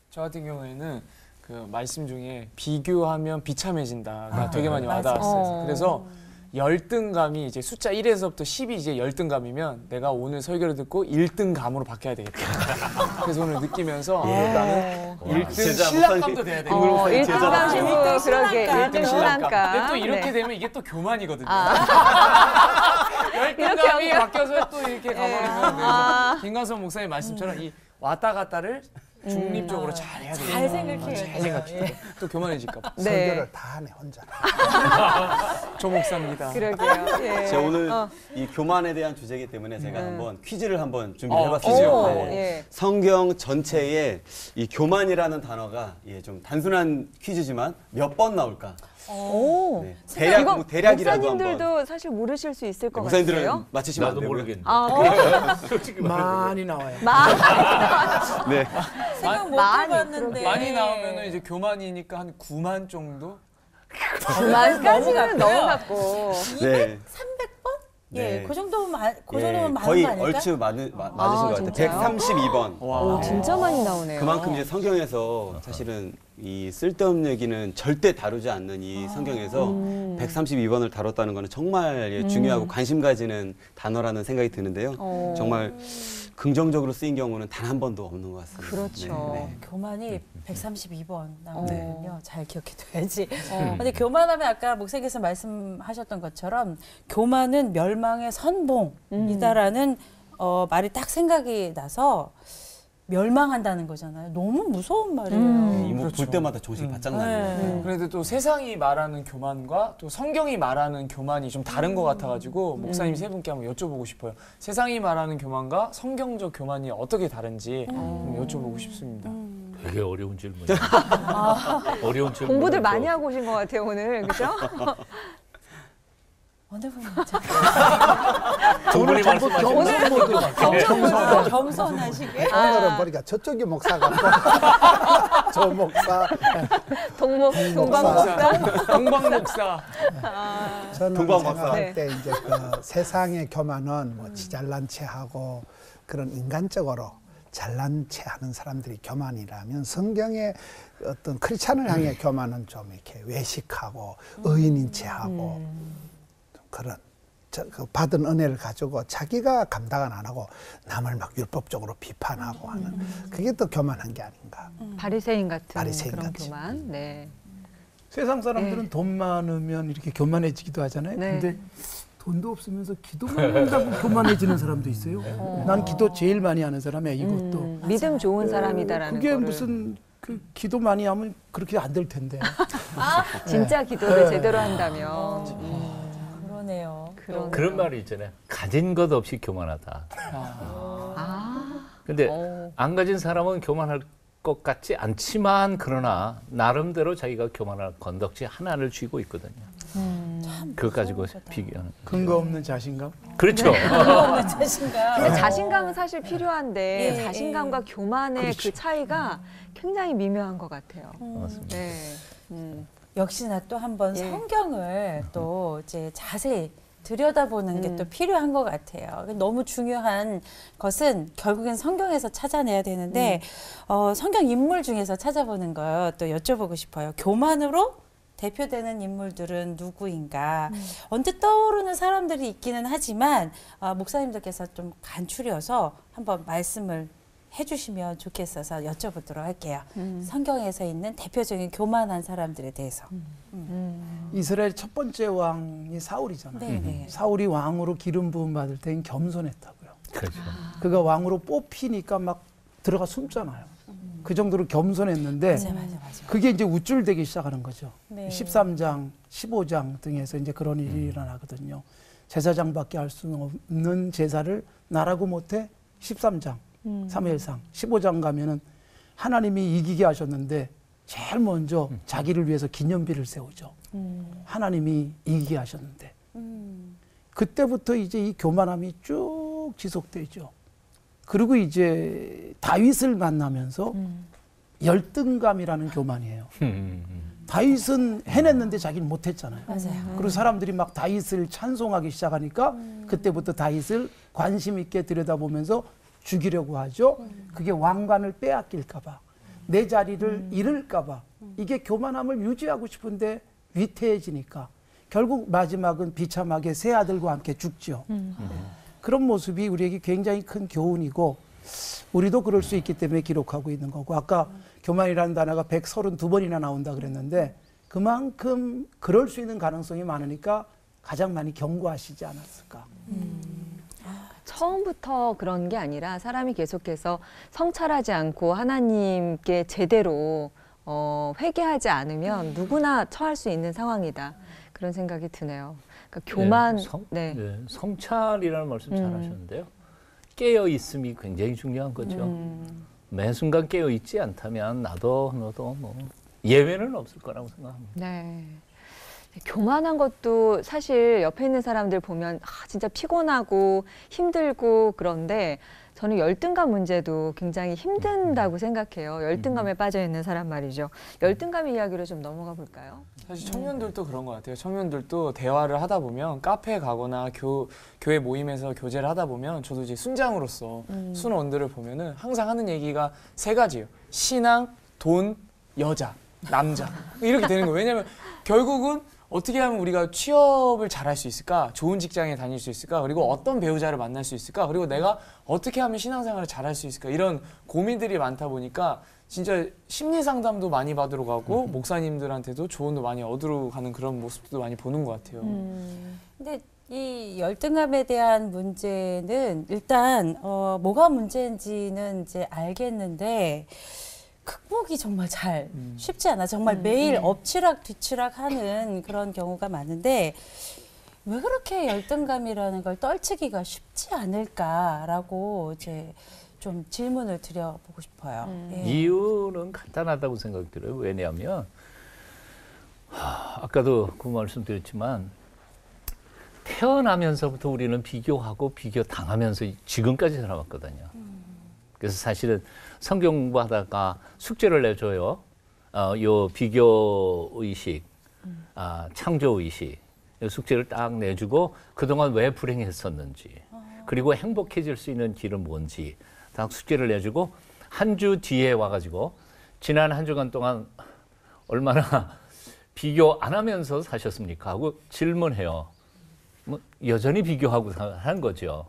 저 같은 경우에는 그 말씀 중에 비교하면 비참해진다가 되게 많이 와닿았어요. 그래서 열등감이 이제 숫자 1에서부터 10이 이제 열등감이면 내가 오늘 설교를 듣고 1등감으로 바뀌어야 되겠다. 그래서 오늘 느끼면서 나는 1등 신랑감도 돼야 되겠다. 1등감 신부, 그러게, 1등 1등 신랑감. 신랑감. 근데 또 이렇게 네. 되면 이게 또 교만이거든요. 이렇게 열등감이 연결. 바뀌어서 또 이렇게 가버리면 돼서 김광선 목사님 말씀처럼 이 왔다 갔다를 중립적으로 잘 해야 되겠다. 잘 생각해야 잘 돼요. 생각해. 또 교만해질까 봐. 네. 설교를 다 하네 혼자. 조 목사입니다. 그러게요. 예. 제가 오늘 이 교만에 대한 주제이기 때문에 제가 한번 퀴즈를 한번 준비해봤습니다. 퀴즈요? 오, 네. 예. 성경 전체에 이 교만이라는 단어가 좀 단순한 퀴즈지만 몇 번 나올까? 오. 네. 이거 대략이라도 목사님들도 한번. 사실 모르실 수 있을 것 목사님들은 같아요. 맞히시면 안 나도 되고요. 모르겠네. 아, 그래요? 솔직히 많이 나와요. 네. 생각 못 많이, 해봤는데. 많이 나오면은 이제 교만이니까 한 9만 정도? 9만까지는 너무 갖고. 네. 300번? 예, 네. 그 정도면 그 예, 정도면 많은 거의 거 아닐까? 얼추 맞으신 것 같아요. 진짜요? 132번. 오, 진짜 많이 나오네요. 그만큼 이제 성경에서 사실은 이 쓸데없는 얘기는 절대 다루지 않는 이 성경에서 132번을 다뤘다는 거는 정말 중요하고 관심 가지는 단어라는 생각이 드는데요. 정말 긍정적으로 쓰인 경우는 단 한 번도 없는 것 같습니다. 그렇죠. 네, 네. 교만이 132번 나오거든요. 잘 기억해둬야지. 어. 근데 교만하면 아까 목사님께서 말씀하셨던 것처럼 교만은 멸망의 선봉이다라는 말이 딱 생각이 나서 멸망한다는 거잖아요. 너무 무서운 말이에요. 이목 그렇죠. 볼 때마다 정신이 바짝 나는 네. 거예요. 그런데 또 세상이 말하는 교만과 또 성경이 말하는 교만이 좀 다른 것 같아가지고 목사님 세 분께 한번 여쭤보고 싶어요. 세상이 말하는 교만과 성경적 교만이 어떻게 다른지 좀 여쭤보고 싶습니다. 되게 어려운 질문이에요. 어려운 질문. 공부들 많이 하고 오신 것 같아요, 오늘. 그죠? 어느 부분 맞죠? 두 분이 말씀하시는 겸손하시게. 오늘은 보니까 저쪽이 목사 같고 저 목사. 동방 목사. 동방 목사. 저는 동방 박사. 생각할 네. 때 이제 그 세상의 교만은 뭐 지잘난 체하고 그런 인간적으로 잘난 체하는 사람들이 교만이라면 성경의 어떤 크리스찬을 향해 교만은 좀 이렇게 외식하고 의인인 체하고 좀 그런 그 받은 은혜를 가지고 자기가 감당은 안 하고 남을 막 율법적으로 비판하고 하는 그게 또 교만한 게 아닌가. 바리새인 같은 바리새인 그런 같이. 교만. 네. 세상 사람들은 돈 많으면 이렇게 교만해지기도 하잖아요. 네. 근데 돈도 없으면서 기도만 한다고 교만해지는 사람도 있어요. 난 기도 제일 많이 하는 사람이야, 이것도. 믿음 좋은 사람이다라는 그게 거를. 무슨 그 기도 많이 하면 그렇게 안 될 텐데. 진짜 기도를 제대로 한다면. 그러네요. 그런 말이 있잖아요. 가진 것 없이 교만하다. 근데 안 가진 사람은 교만할 것 같지 않지만 그러나 나름대로 자기가 교만할 건덕지 하나를 쥐고 있거든요. 그거 가지고 비교하는. 근거 없는 자신감. 그렇죠. 없는 자신감. 근데 자신감은 사실 필요한데 예, 자신감과 교만의 그 차이가 굉장히 미묘한 것 같아요. 맞습니다. 네. 역시나 또 한번 예. 성경을 또 이제 자세히 들여다보는 게 또 필요한 것 같아요. 너무 중요한 것은 결국엔 성경에서 찾아내야 되는데 성경 인물 중에서 찾아보는 거 또 여쭤보고 싶어요. 교만으로 대표되는 인물들은 누구인가? 언뜻 떠오르는 사람들이 있기는 하지만 목사님들께서 좀 간추려서 한번 말씀을 해주시면 좋겠어서 여쭤보도록 할게요. 성경에서 있는 대표적인 교만한 사람들에 대해서. 이스라엘 첫 번째 왕이 사울이잖아요. 네네. 사울이 왕으로 기름 부음 받을 때는 겸손했다고요. 그렇죠. 그가 왕으로 뽑히니까 막 들어가 숨잖아요. 그 정도로 겸손했는데 맞아. 그게 이제 우쭐대기 시작하는 거죠. 네. 13장, 15장 등에서 이제 그런 일이 일어나거든요. 제사장밖에 할 수 없는 제사를 나라고 못해 13장 사무엘상 15장 가면은 하나님이 이기게 하셨는데 제일 먼저 자기를 위해서 기념비를 세우죠. 하나님이 이기게 하셨는데 그때부터 이제 이 교만함이 쭉 지속되죠. 그리고 이제 다윗을 만나면서 열등감이라는 교만이에요. 다윗은 해냈는데 자기는 못했잖아요. 맞아요. 그리고 사람들이 막 다윗을 찬송하기 시작하니까 그때부터 다윗을 관심 있게 들여다보면서 죽이려고 하죠. 그게 왕관을 빼앗길까봐, 내 자리를 잃을까봐. 이게 교만함을 유지하고 싶은데 위태해지니까 결국 마지막은 비참하게 새 아들과 함께 죽죠. 그런 모습이 우리에게 굉장히 큰 교훈이고 우리도 그럴 수 있기 때문에 기록하고 있는 거고, 아까 교만이라는 단어가 132번이나 나온다 그랬는데 그만큼 그럴 수 있는 가능성이 많으니까 가장 많이 경고하시지 않았을까. 처음부터 그런 게 아니라 사람이 계속해서 성찰하지 않고 하나님께 제대로 회개하지 않으면 누구나 처할 수 있는 상황이다. 그런 생각이 드네요. 그러니까 교만, 네, 성찰이라는 말씀 잘 하셨는데요. 깨어 있음이 굉장히 중요한 거죠. 매 순간 깨어 있지 않다면 나도 너도 뭐 예외는 없을 거라고 생각합니다. 네. 교만한 것도 사실 옆에 있는 사람들 보면 진짜 피곤하고 힘들고 그런데 저는 열등감 문제도 굉장히 힘든다고 생각해요. 열등감에 빠져 있는 사람 말이죠. 열등감 이야기로 좀 넘어가 볼까요? 사실 청년들도 그런 것 같아요. 청년들도 대화를 하다 보면 카페에 가거나 교회 모임에서 교제를 하다 보면 저도 이제 순장으로서 순원들을 보면은 항상 하는 얘기가 세 가지예요. 신앙, 돈, 여자, 남자 이렇게 되는 거예요. 왜냐하면 결국은 어떻게 하면 우리가 취업을 잘할 수 있을까? 좋은 직장에 다닐 수 있을까? 그리고 어떤 배우자를 만날 수 있을까? 그리고 내가 어떻게 하면 신앙생활을 잘할 수 있을까? 이런 고민들이 많다 보니까 진짜 심리 상담도 많이 받으러 가고 목사님들한테도 조언도 많이 얻으러 가는 그런 모습도 많이 보는 것 같아요. 근데 이 열등감에 대한 문제는 일단 뭐가 문제인지는 이제 알겠는데 극복이 정말 잘 쉽지 않아. 정말 매일 엎치락 뒤치락 하는 그런 경우가 많은데 왜 그렇게 열등감이라는 걸 떨치기가 쉽지 않을까라고 이제 좀 질문을 드려보고 싶어요. 예. 이유는 간단하다고 생각이 들어요. 왜냐하면 아까도 그 말씀드렸지만 태어나면서부터 우리는 비교하고 비교 당하면서 지금까지 살아왔거든요. 그래서 사실은 성경 공부하다가 숙제를 내줘요. 요 비교 의식, 창조 의식 숙제를 딱 내주고 그동안 왜 불행했었는지 그리고 행복해질 수 있는 길은 뭔지 딱 숙제를 내주고 한 주 뒤에 와가지고 지난 한 주간 동안 얼마나 비교 안 하면서 사셨습니까? 하고 질문해요. 뭐 여전히 비교하고 한 거죠.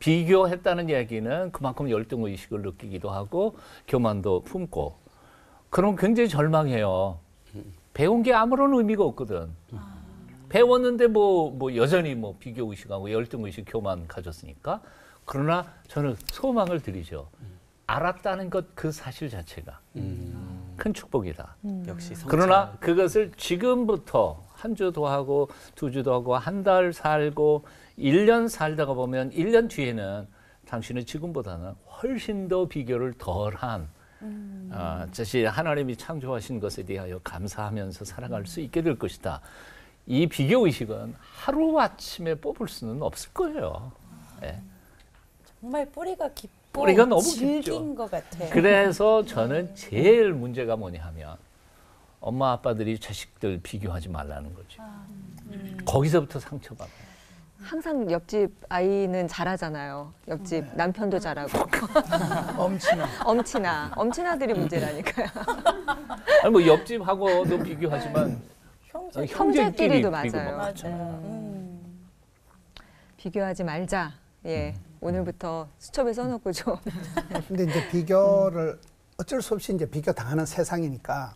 비교했다는 이야기는 그만큼 열등의식을 느끼기도 하고 교만도 품고 그럼 굉장히 절망해요. 배운 게 아무런 의미가 없거든. 배웠는데 뭐 여전히 뭐 비교의식하고 열등의식 교만 가졌으니까. 그러나 저는 소망을 드리죠. 알았다는 것 그 사실 자체가 큰 축복이다. 역시 성찰. 그러나 그것을 지금부터 한 주도 하고 두 주도 하고 한 달 살고 1년 살다가 보면 1년 뒤에는 당신은 지금보다는 훨씬 더 비교를 덜한 사실 하나님이 창조하신 것에 대하여 감사하면서 살아갈 수 있게 될 것이다. 이 비교의식은 하루아침에 뽑을 수는 없을 거예요. 네. 정말 뿌리가 깊고 뿌리가 너무 질긴 깊죠. 것 같아요. 그래서 저는 제일 문제가 뭐냐 하면 엄마 아빠들이 자식들 비교하지 말라는 거죠. 거기서부터 상처받아요. 항상 옆집 아이는 잘하잖아요. 옆집 남편도 잘하고. 엄친아들이 문제라니까요. 아니 뭐 옆집하고도 비교하지만 형제끼리도 맞아요. 맞죠. 비교하지 말자. 예. 오늘부터 수첩에 써놓고 좀. 근데 이제 비교를 어쩔 수 없이 이제 비교 당하는 세상이니까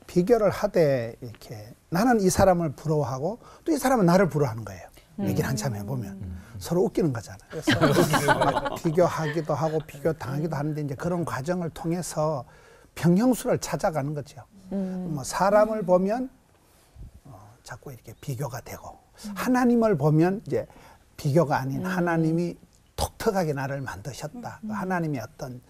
비교를 하되 이렇게 나는 이 사람을 부러워하고 또 이 사람은 나를 부러워하는 거예요. 얘기를 한참 해보면 서로 웃기는 거잖아요. 그래서 비교하기도 하고 비교 당하기도 하는데 이제 그런 과정을 통해서 평형수를 찾아가는 거죠. 뭐 사람을 보면 자꾸 이렇게 비교가 되고 하나님을 보면 이제 비교가 아닌 하나님이 독특하게 나를 만드셨다. 하나님의 어떤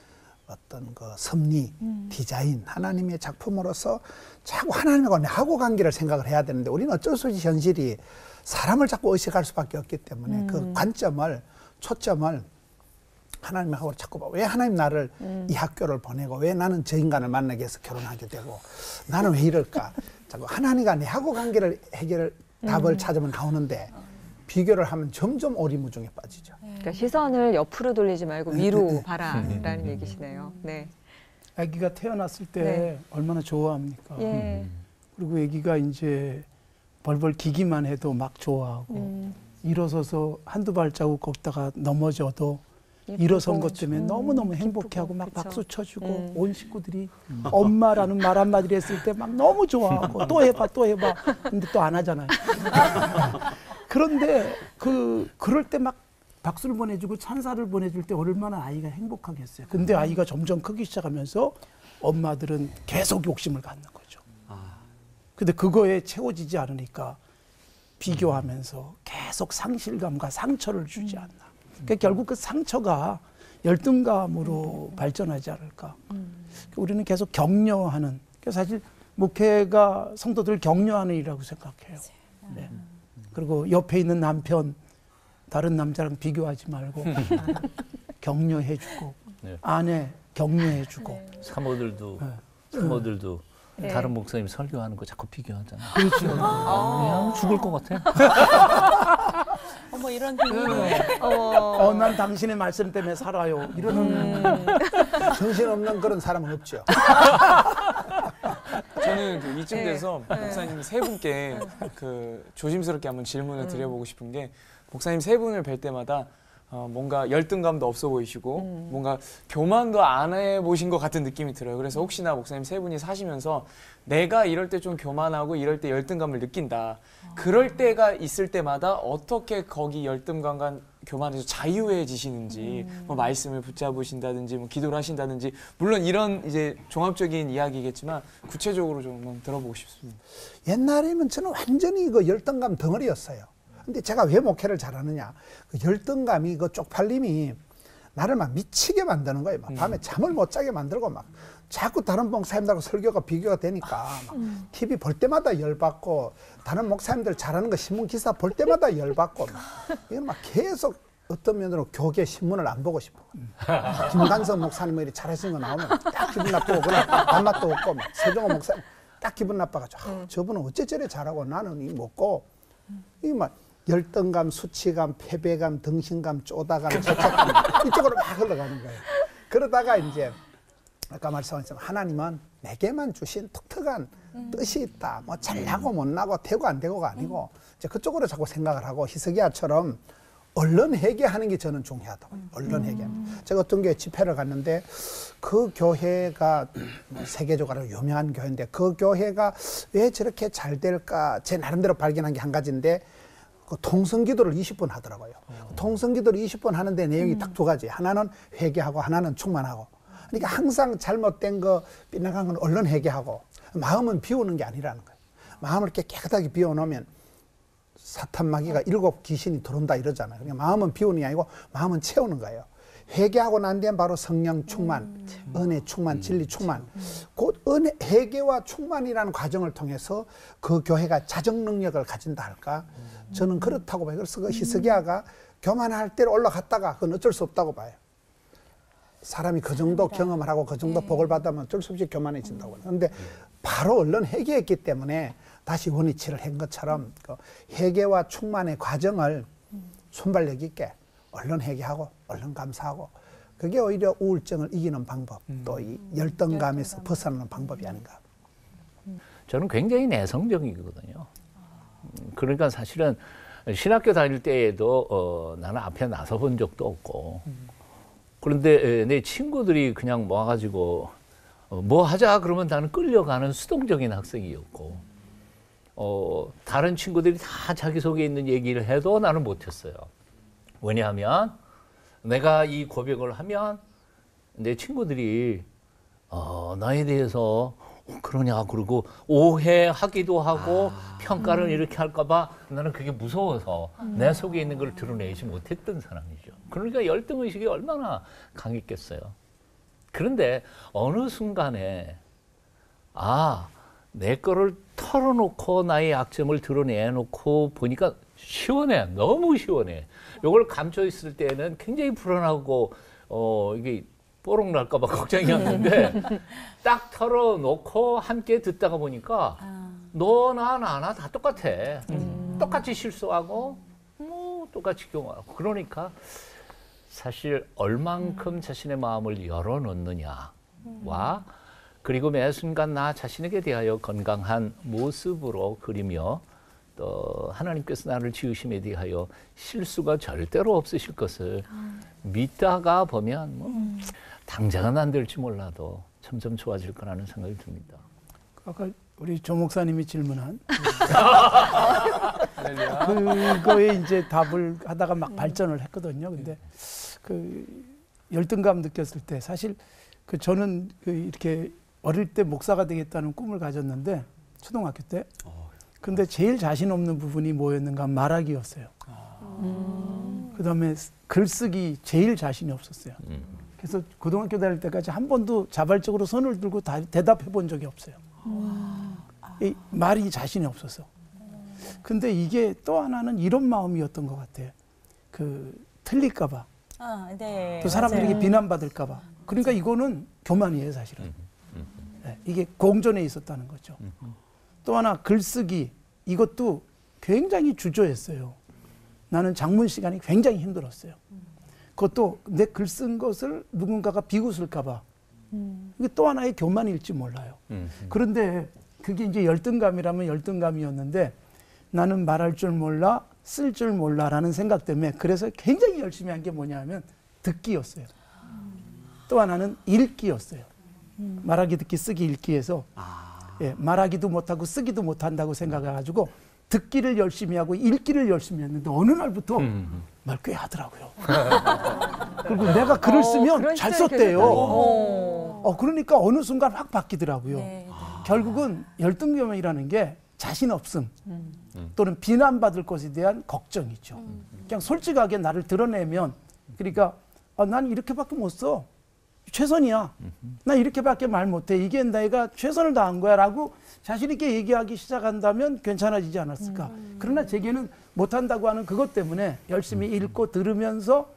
그 섭리, 디자인, 하나님의 작품으로서 자꾸 하나님하고 내하고 관계를 생각을 해야 되는데 우리는 어쩔 수 없이 현실이 사람을 자꾸 의식할 수밖에 없기 때문에 그 관점을, 초점을 하나님하고 자꾸 봐. 왜 하나님 나를 이 학교를 보내고 왜 나는 저 인간을 만나게 해서 결혼하게 되고 나는 왜 이럴까? 자꾸 하나님과 내하고 관계를 답을 찾으면 나오는데 비교를 하면 점점 오리무중에 빠지죠. 그러니까 시선을 옆으로 돌리지 말고 위로 봐라라는 얘기시네요. 네. 아기가 태어났을 때 네. 얼마나 좋아합니까? 예. 그리고 아기가 이제 벌벌 기기만 해도 막 좋아하고 일어서서 한두 발자국 걷다가 넘어져도 일어선 것 때문에 너무너무 행복해하고 막 그쵸. 박수 쳐주고 온 식구들이 엄마라는 말 한마디를 했을 때 막 너무 좋아하고 또 해봐 또 해봐 근데 또 안 하잖아요. 그런데 그럴 때 막 박수를 보내주고 찬사를 보내줄 때 얼마나 아이가 행복하겠어요. 근데 아이가 점점 크기 시작하면서 엄마들은 계속 욕심을 갖는 거죠. 근데 그거에 채워지지 않으니까 비교하면서 계속 상실감과 상처를 주지 않나. 그러니까 결국 그 상처가 열등감으로 발전하지 않을까. 우리는 계속 격려하는, 그러니까 사실 목회가 성도들을 격려하는 일이라고 생각해요. 네. 그리고 옆에 있는 남편, 다른 남자랑 비교하지 말고 격려해주고, 네. 아내 격려해주고. 사모들도 네. 다른 목사님 설교하는 거 자꾸 비교하잖아. 그렇죠. 그냥 죽을 것 같아. 어머 이런 비밀을. 난 당신의 말씀 때문에 살아요. 이러는 정신없는 그런 사람은 없죠. 저는 이쯤 돼서 목사님 세 분께 조심스럽게 한번 질문을 드려보고 싶은 게, 목사님 세 분을 뵐 때마다 뭔가 열등감도 없어 보이시고 뭔가 교만도 안 해보신 것 같은 느낌이 들어요. 그래서 혹시나 목사님 세 분이 사시면서 내가 이럴 때 좀 교만하고 이럴 때 열등감을 느낀다, 그럴 때가 있을 때마다 어떻게 거기 열등감과 교만에서 자유해지시는지, 뭐 말씀을 붙잡으신다든지 뭐 기도를 하신다든지, 물론 이런 이제 종합적인 이야기겠지만 구체적으로 좀 한번 들어보고 싶습니다. 옛날에는 저는 완전히 그 열등감 덩어리였어요. 근데 제가 왜 목회를 잘하느냐, 그 열등감이, 그 쪽팔림이 나를 막 미치게 만드는 거예요. 막 밤에 잠을 못 자게 만들고 막 자꾸 다른 목사님들하고 설교가 비교가 되니까 막 TV 볼 때마다 열받고, 다른 목사님들 잘하는 거 신문 기사 볼 때마다 열받고, 막 이건 막 계속 어떤 면으로 교계 신문을 안 보고 싶어. 김관성 목사님 이 잘하시는 거 나오면 딱 기분 나쁘고, 그냥 밥맛도 없고, 막 서정호 목사님 딱 기분 나빠가지고 저분은 어째 저래 잘하고 나는 이 먹고, 이 막 열등감, 수치감, 패배감, 등신감, 쪼다감, 죄책감 이쪽으로 막 흘러가는 거예요. 그러다가 이제 아까 말씀하신 하나님은 내게만 주신 독특한 뜻이 있다. 뭐 잘나고 못나고 되고 안 되고가 아니고 이제 그쪽으로 자꾸 생각을 하고, 히스기야처럼 언론 회개하는 게 저는 중요하다고. 언론 회개. 제가 어떤 교회 집회를 갔는데 그 교회가 세계적으로 유명한 교회인데 그 교회가 왜 저렇게 잘 될까, 제 나름대로 발견한 게 한 가지인데, 그 통성기도를 20분 하더라고요. 통성기도를 20분 하는데 내용이 딱 두 가지. 하나는 회개하고 하나는 충만하고. 그러니까 항상 잘못된 거, 삐딱한 건 언론 회개하고, 마음은 비우는 게 아니라는 거예요. 마음을 이렇게 깨끗하게 비워놓으면 사탄 마귀가 7 귀신이 들어온다 이러잖아요. 그러니까 마음은 비우는 게 아니고 마음은 채우는 거예요. 회개하고 난 뒤엔 바로 성령 충만, 은혜 충만, 진리 충만. 곧 은혜, 회개와 충만이라는 과정을 통해서 그 교회가 자정 능력을 가진다 할까? 저는 그렇다고 봐요. 그래서 그 히스기야가 교만할 때로 올라갔다가 그건 어쩔 수 없다고 봐요. 사람이 그 정도 경험을 하고 그 정도 복을 받으면 어쩔 수 없이 교만해진다고 봐요. 그런데 바로 얼른 회개했기 때문에 다시 원위치를 한 것처럼 그 회개와 충만의 과정을 순발력 있게 얼른 회개하고 얼른 감사하고, 그게 오히려 우울증을 이기는 방법, 또 이 열등감에서 벗어나는 방법이 아닌가. 저는 굉장히 내성적이거든요. 그러니까 사실은 신학교 다닐 때에도 나는 앞에 나서 본 적도 없고, 그런데 내 친구들이 그냥 모아가지고 뭐 하자 그러면 나는 끌려가는 수동적인 학생이었고, 다른 친구들이 다 자기 속에 있는 얘기를 해도 나는 못했어요. 왜냐하면 내가 이 고백을 하면 내 친구들이 나에 대해서 그러냐 그러고 오해하기도 하고 평가를 이렇게 할까봐 나는 그게 무서워서 내 속에 있는 걸 드러내지 못했던 사람이죠. 그러니까 열등의식이 얼마나 강했겠어요. 그런데 어느 순간에 내 거를 털어놓고 나의 약점을 드러내놓고 보니까 시원해. 너무 시원해. 이걸 감춰 있을 때는 굉장히 불안하고 이게 뽀록 날까봐 걱정이었는데 딱 털어놓고 함께 듣다가 보니까 너나 나나 다 똑같아. 똑같이 실수하고 똑같이 경험하고. 그러니까 사실 얼만큼 자신의 마음을 열어놓느냐와 그리고 매 순간 나 자신에게 대하여 건강한 모습으로 그리며 또 하나님께서 나를 지으심에 대하여 실수가 절대로 없으실 것을 믿다가 보면 당장은 안 될지 몰라도 점점 좋아질 거라는 생각이 듭니다. 아까 우리 조 목사님이 질문한 그거에 이제 답을 하다가 막 발전을 했거든요. 근데 그 열등감 느꼈을 때 사실 저는 이렇게 어릴 때 목사가 되겠다는 꿈을 가졌는데 초등학교 때. 근데 제일 자신 없는 부분이 뭐였는가 말하기였어요. 그다음에 글쓰기 제일 자신이 없었어요. 그래서 고등학교 다닐 때까지 한 번도 자발적으로 손을 들고 대답해 본 적이 없어요. 이 말이 자신이 없었어. 근데 이게 또 하나는 이런 마음이었던 것 같아요. 틀릴까 봐. 네. 또 사람들에게 비난받을까 봐. 그러니까 이거는 교만이에요, 사실은. 네, 이게 공존에 있었다는 거죠. 또 하나 글쓰기, 이것도 굉장히 주저했어요. 나는 작문 시간이 굉장히 힘들었어요. 그것도 내 글 쓴 것을 누군가가 비웃을까 봐. 이게 또 하나의 교만일지 몰라요. 그런데 그게 이제 열등감이라면 열등감이었는데 나는 말할 줄 몰라, 쓸 줄 몰라라는 생각 때문에 그래서 굉장히 열심히 한 게 뭐냐면 듣기였어요. 또 하나는 읽기였어요. 말하기, 듣기, 쓰기, 읽기에서 말하기도 못하고 쓰기도 못한다고 생각해가지고 듣기를 열심히 하고 읽기를 열심히 했는데 어느 날부터 말 꽤 하더라고요. 그리고 내가 글을 쓰면 잘 썼대요. 그러니까 어느 순간 확 바뀌더라고요. 네. 결국은 열등감이라는 게 자신 없음 또는 비난받을 것에 대한 걱정이죠. 그냥 솔직하게 나를 드러내면 그러니까 난 이렇게밖에 못 써. 최선이야. 나 이렇게밖에 말 못해. 이게 내가 최선을 다한 거야 라고 자신 있게 얘기하기 시작한다면 괜찮아지지 않았을까. 그러나 제게는 못한다고 하는 그것 때문에 열심히 읽고 들으면서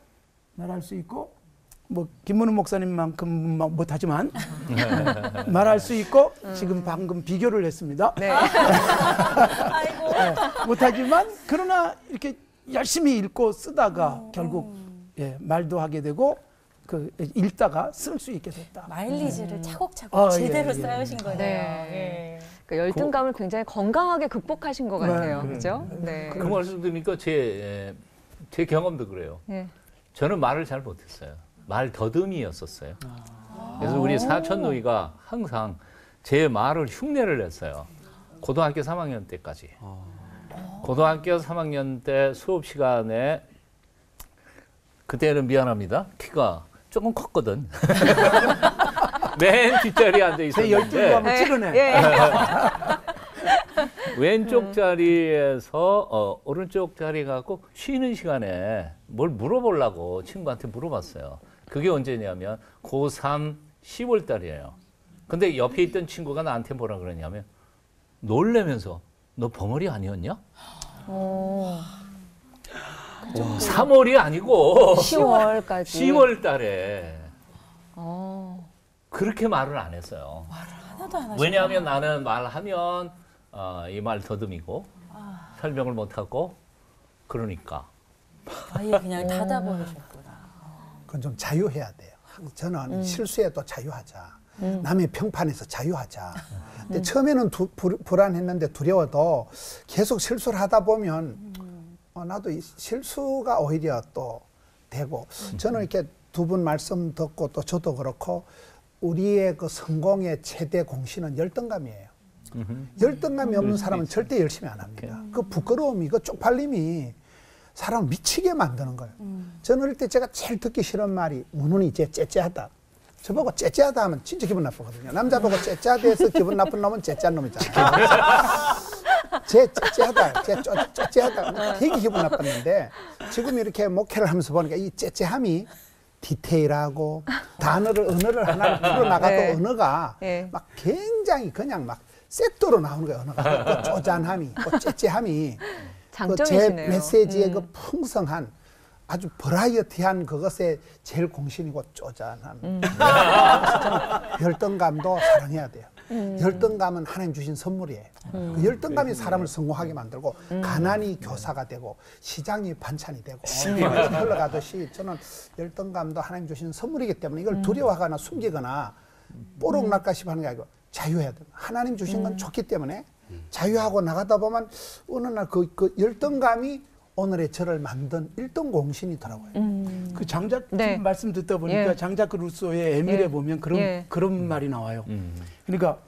말할 수 있고 뭐 김문우 목사님만큼 못하지만 말할 수 있고 지금 방금 비교를 했습니다. 네. 못하지만 그러나 이렇게 열심히 읽고 쓰다가 결국 말도 하게 되고 읽다가 쓸 수 있게 됐다. 마일리지를 차곡차곡 제대로 쌓으신 거네요. 네. 그러니까 열등감을 굉장히 건강하게 극복하신 것 같아요. 그렇죠? 네. 그 말씀 들으니까 제 경험도 그래요. 저는 말을 잘 못했어요. 말 더듬이였었어요. 그래서 우리 사촌 누이가 항상 제 말을 흉내를 냈어요. 고등학교 3학년 때까지. 고등학교 3학년 때 수업 시간에 그때는 미안합니다. 키가 조금 컸거든. 맨 뒷자리에 앉아 있었는데 열등감을 찌르네. 왼쪽 자리에서 오른쪽 자리 갖고 쉬는 시간에 뭘 물어보려고 친구한테 물어봤어요. 그게 언제냐면 고3 10월 달이에요. 근데 옆에 있던 친구가 나한테 뭐라 그러냐면 놀래면서 너 벙어리 아니었냐? 3월이 아니고 10월까지. 10월 달에 그렇게 말을 안 했어요. 하나도 안 하셨어요. 왜냐하면 나는 말하면 이 말 더듬이고 설명을 못하고 그러니까. 아예 그냥 닫아버리셨구나. 그건 좀 자유해야 돼요. 저는 실수해도 자유하자. 남의 평판에서 자유하자. 근데 처음에는 불안했는데 두려워도 계속 실수를 하다 보면 나도 이 실수가 오히려 또 되고 저는 이렇게 두 분 말씀 듣고 또 저도 그렇고 우리의 그 성공의 최대 공신은 열등감이에요. 열등감이 없는 사람은 절대 열심히 안 합니다. 그 부끄러움이, 그 쪽팔림이 사람을 미치게 만드는 거예요. 저는 어릴 때 제가 제일 듣기 싫은 말이 문훈이 이제 째째하다. 저보고 째째하다 하면 진짜 기분 나쁘거든요. 남자 보고 째째하다 해서 기분 나쁜 놈은 째째한 놈이잖아요. 쟤 째째하다, 째째하다 되게 기분 나빴는데 지금 이렇게 목회를 하면서 보니까 이 째째함이 디테일하고 언어를 하나 풀어나가도 네. 언어가 네. 막 굉장히 그냥 막 세트로 나오는 거예요. 언어가 그 쪼잔함이, 그 째째함이 장점이시네요. 제 메시지의 그 풍성한 아주 버라이어티한 그것에 제일 공신이고 쪼잔한 열등감도 사랑해야 돼요. 열등감은 하나님 주신 선물이에요. 그 열등감이 사람을 성공하게 만들고 가난이 교사가 되고 시장이 반찬이 되고 흘러가듯이 저는 열등감도 하나님 주신 선물이기 때문에 이걸 두려워하거나 숨기거나 뽀록날까 싶어 하는 게 아니고 자유해야 돼요. 하나님 주신 건 좋기 때문에 자유하고 나가다 보면 어느 날 그 열등감이 오늘의 저를 만든 1등 공신이더라고요. 그 장작 네. 지금 말씀 듣다 보니까 예. 장자크 루소의 에밀에 예. 보면 그런 예. 그런 말이 나와요. 그러니까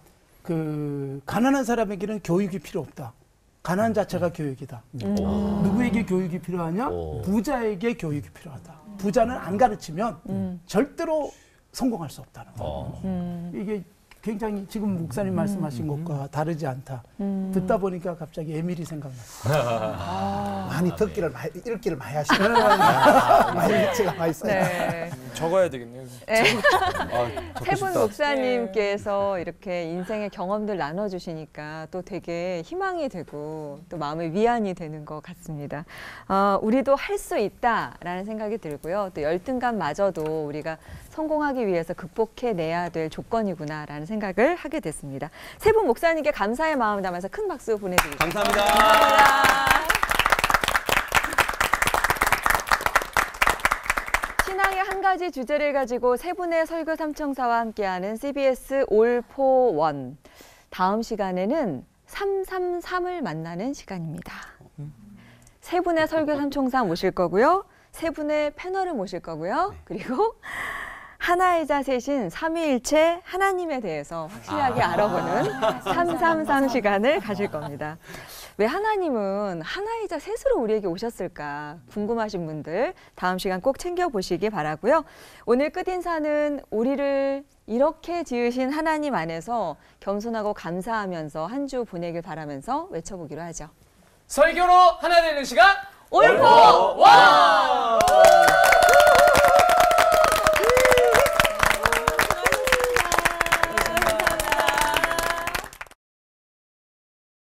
그 가난한 사람에게는 교육이 필요 없다. 가난 자체가 교육이다. 누구에게 교육이 필요하냐? 부자에게 교육이 필요하다. 부자는 안 가르치면 절대로 성공할 수 없다는 거예요. 이게 굉장히 지금 목사님 말씀하신 것과 다르지 않다. 듣다 보니까 갑자기 에밀이 생각났어요. 많이 읽기를 많이 하시네요. 많이 읽지가 많이 있어요. 네. 적어야 되겠네요. 세 분 목사님께서 이렇게 인생의 경험들 나눠주시니까 또 되게 희망이 되고 또 마음의 위안이 되는 것 같습니다. 우리도 할 수 있다라는 생각이 들고요. 또 열등감마저도 우리가 성공하기 위해서 극복해내야 될 조건이구나라는 생각을 하게 됐습니다. 세 분 목사님께 감사의 마음 담아서 큰 박수 보내드리겠습니다. 감사합니다. 신앙의 한 가지 주제를 가지고 세 분의 설교 삼총사와 함께하는 CBS 올 포 원. 다음 시간에는 333을 만나는 시간입니다. 세 분의 설교 삼총사 모실 거고요. 세 분의 패널을 모실 거고요. 그리고 하나이자 셋인 삼위일체 하나님에 대해서 확실하게 알아보는 333 시간을 가질 겁니다. 왜 하나님은 하나이자 셋으로 우리에게 오셨을까 궁금하신 분들 다음 시간 꼭 챙겨보시기 바라고요. 오늘 끝인사는 우리를 이렇게 지으신 하나님 안에서 겸손하고 감사하면서 한 주 보내길 바라면서 외쳐보기로 하죠. 설교로 하나 되는 시간 올포 원!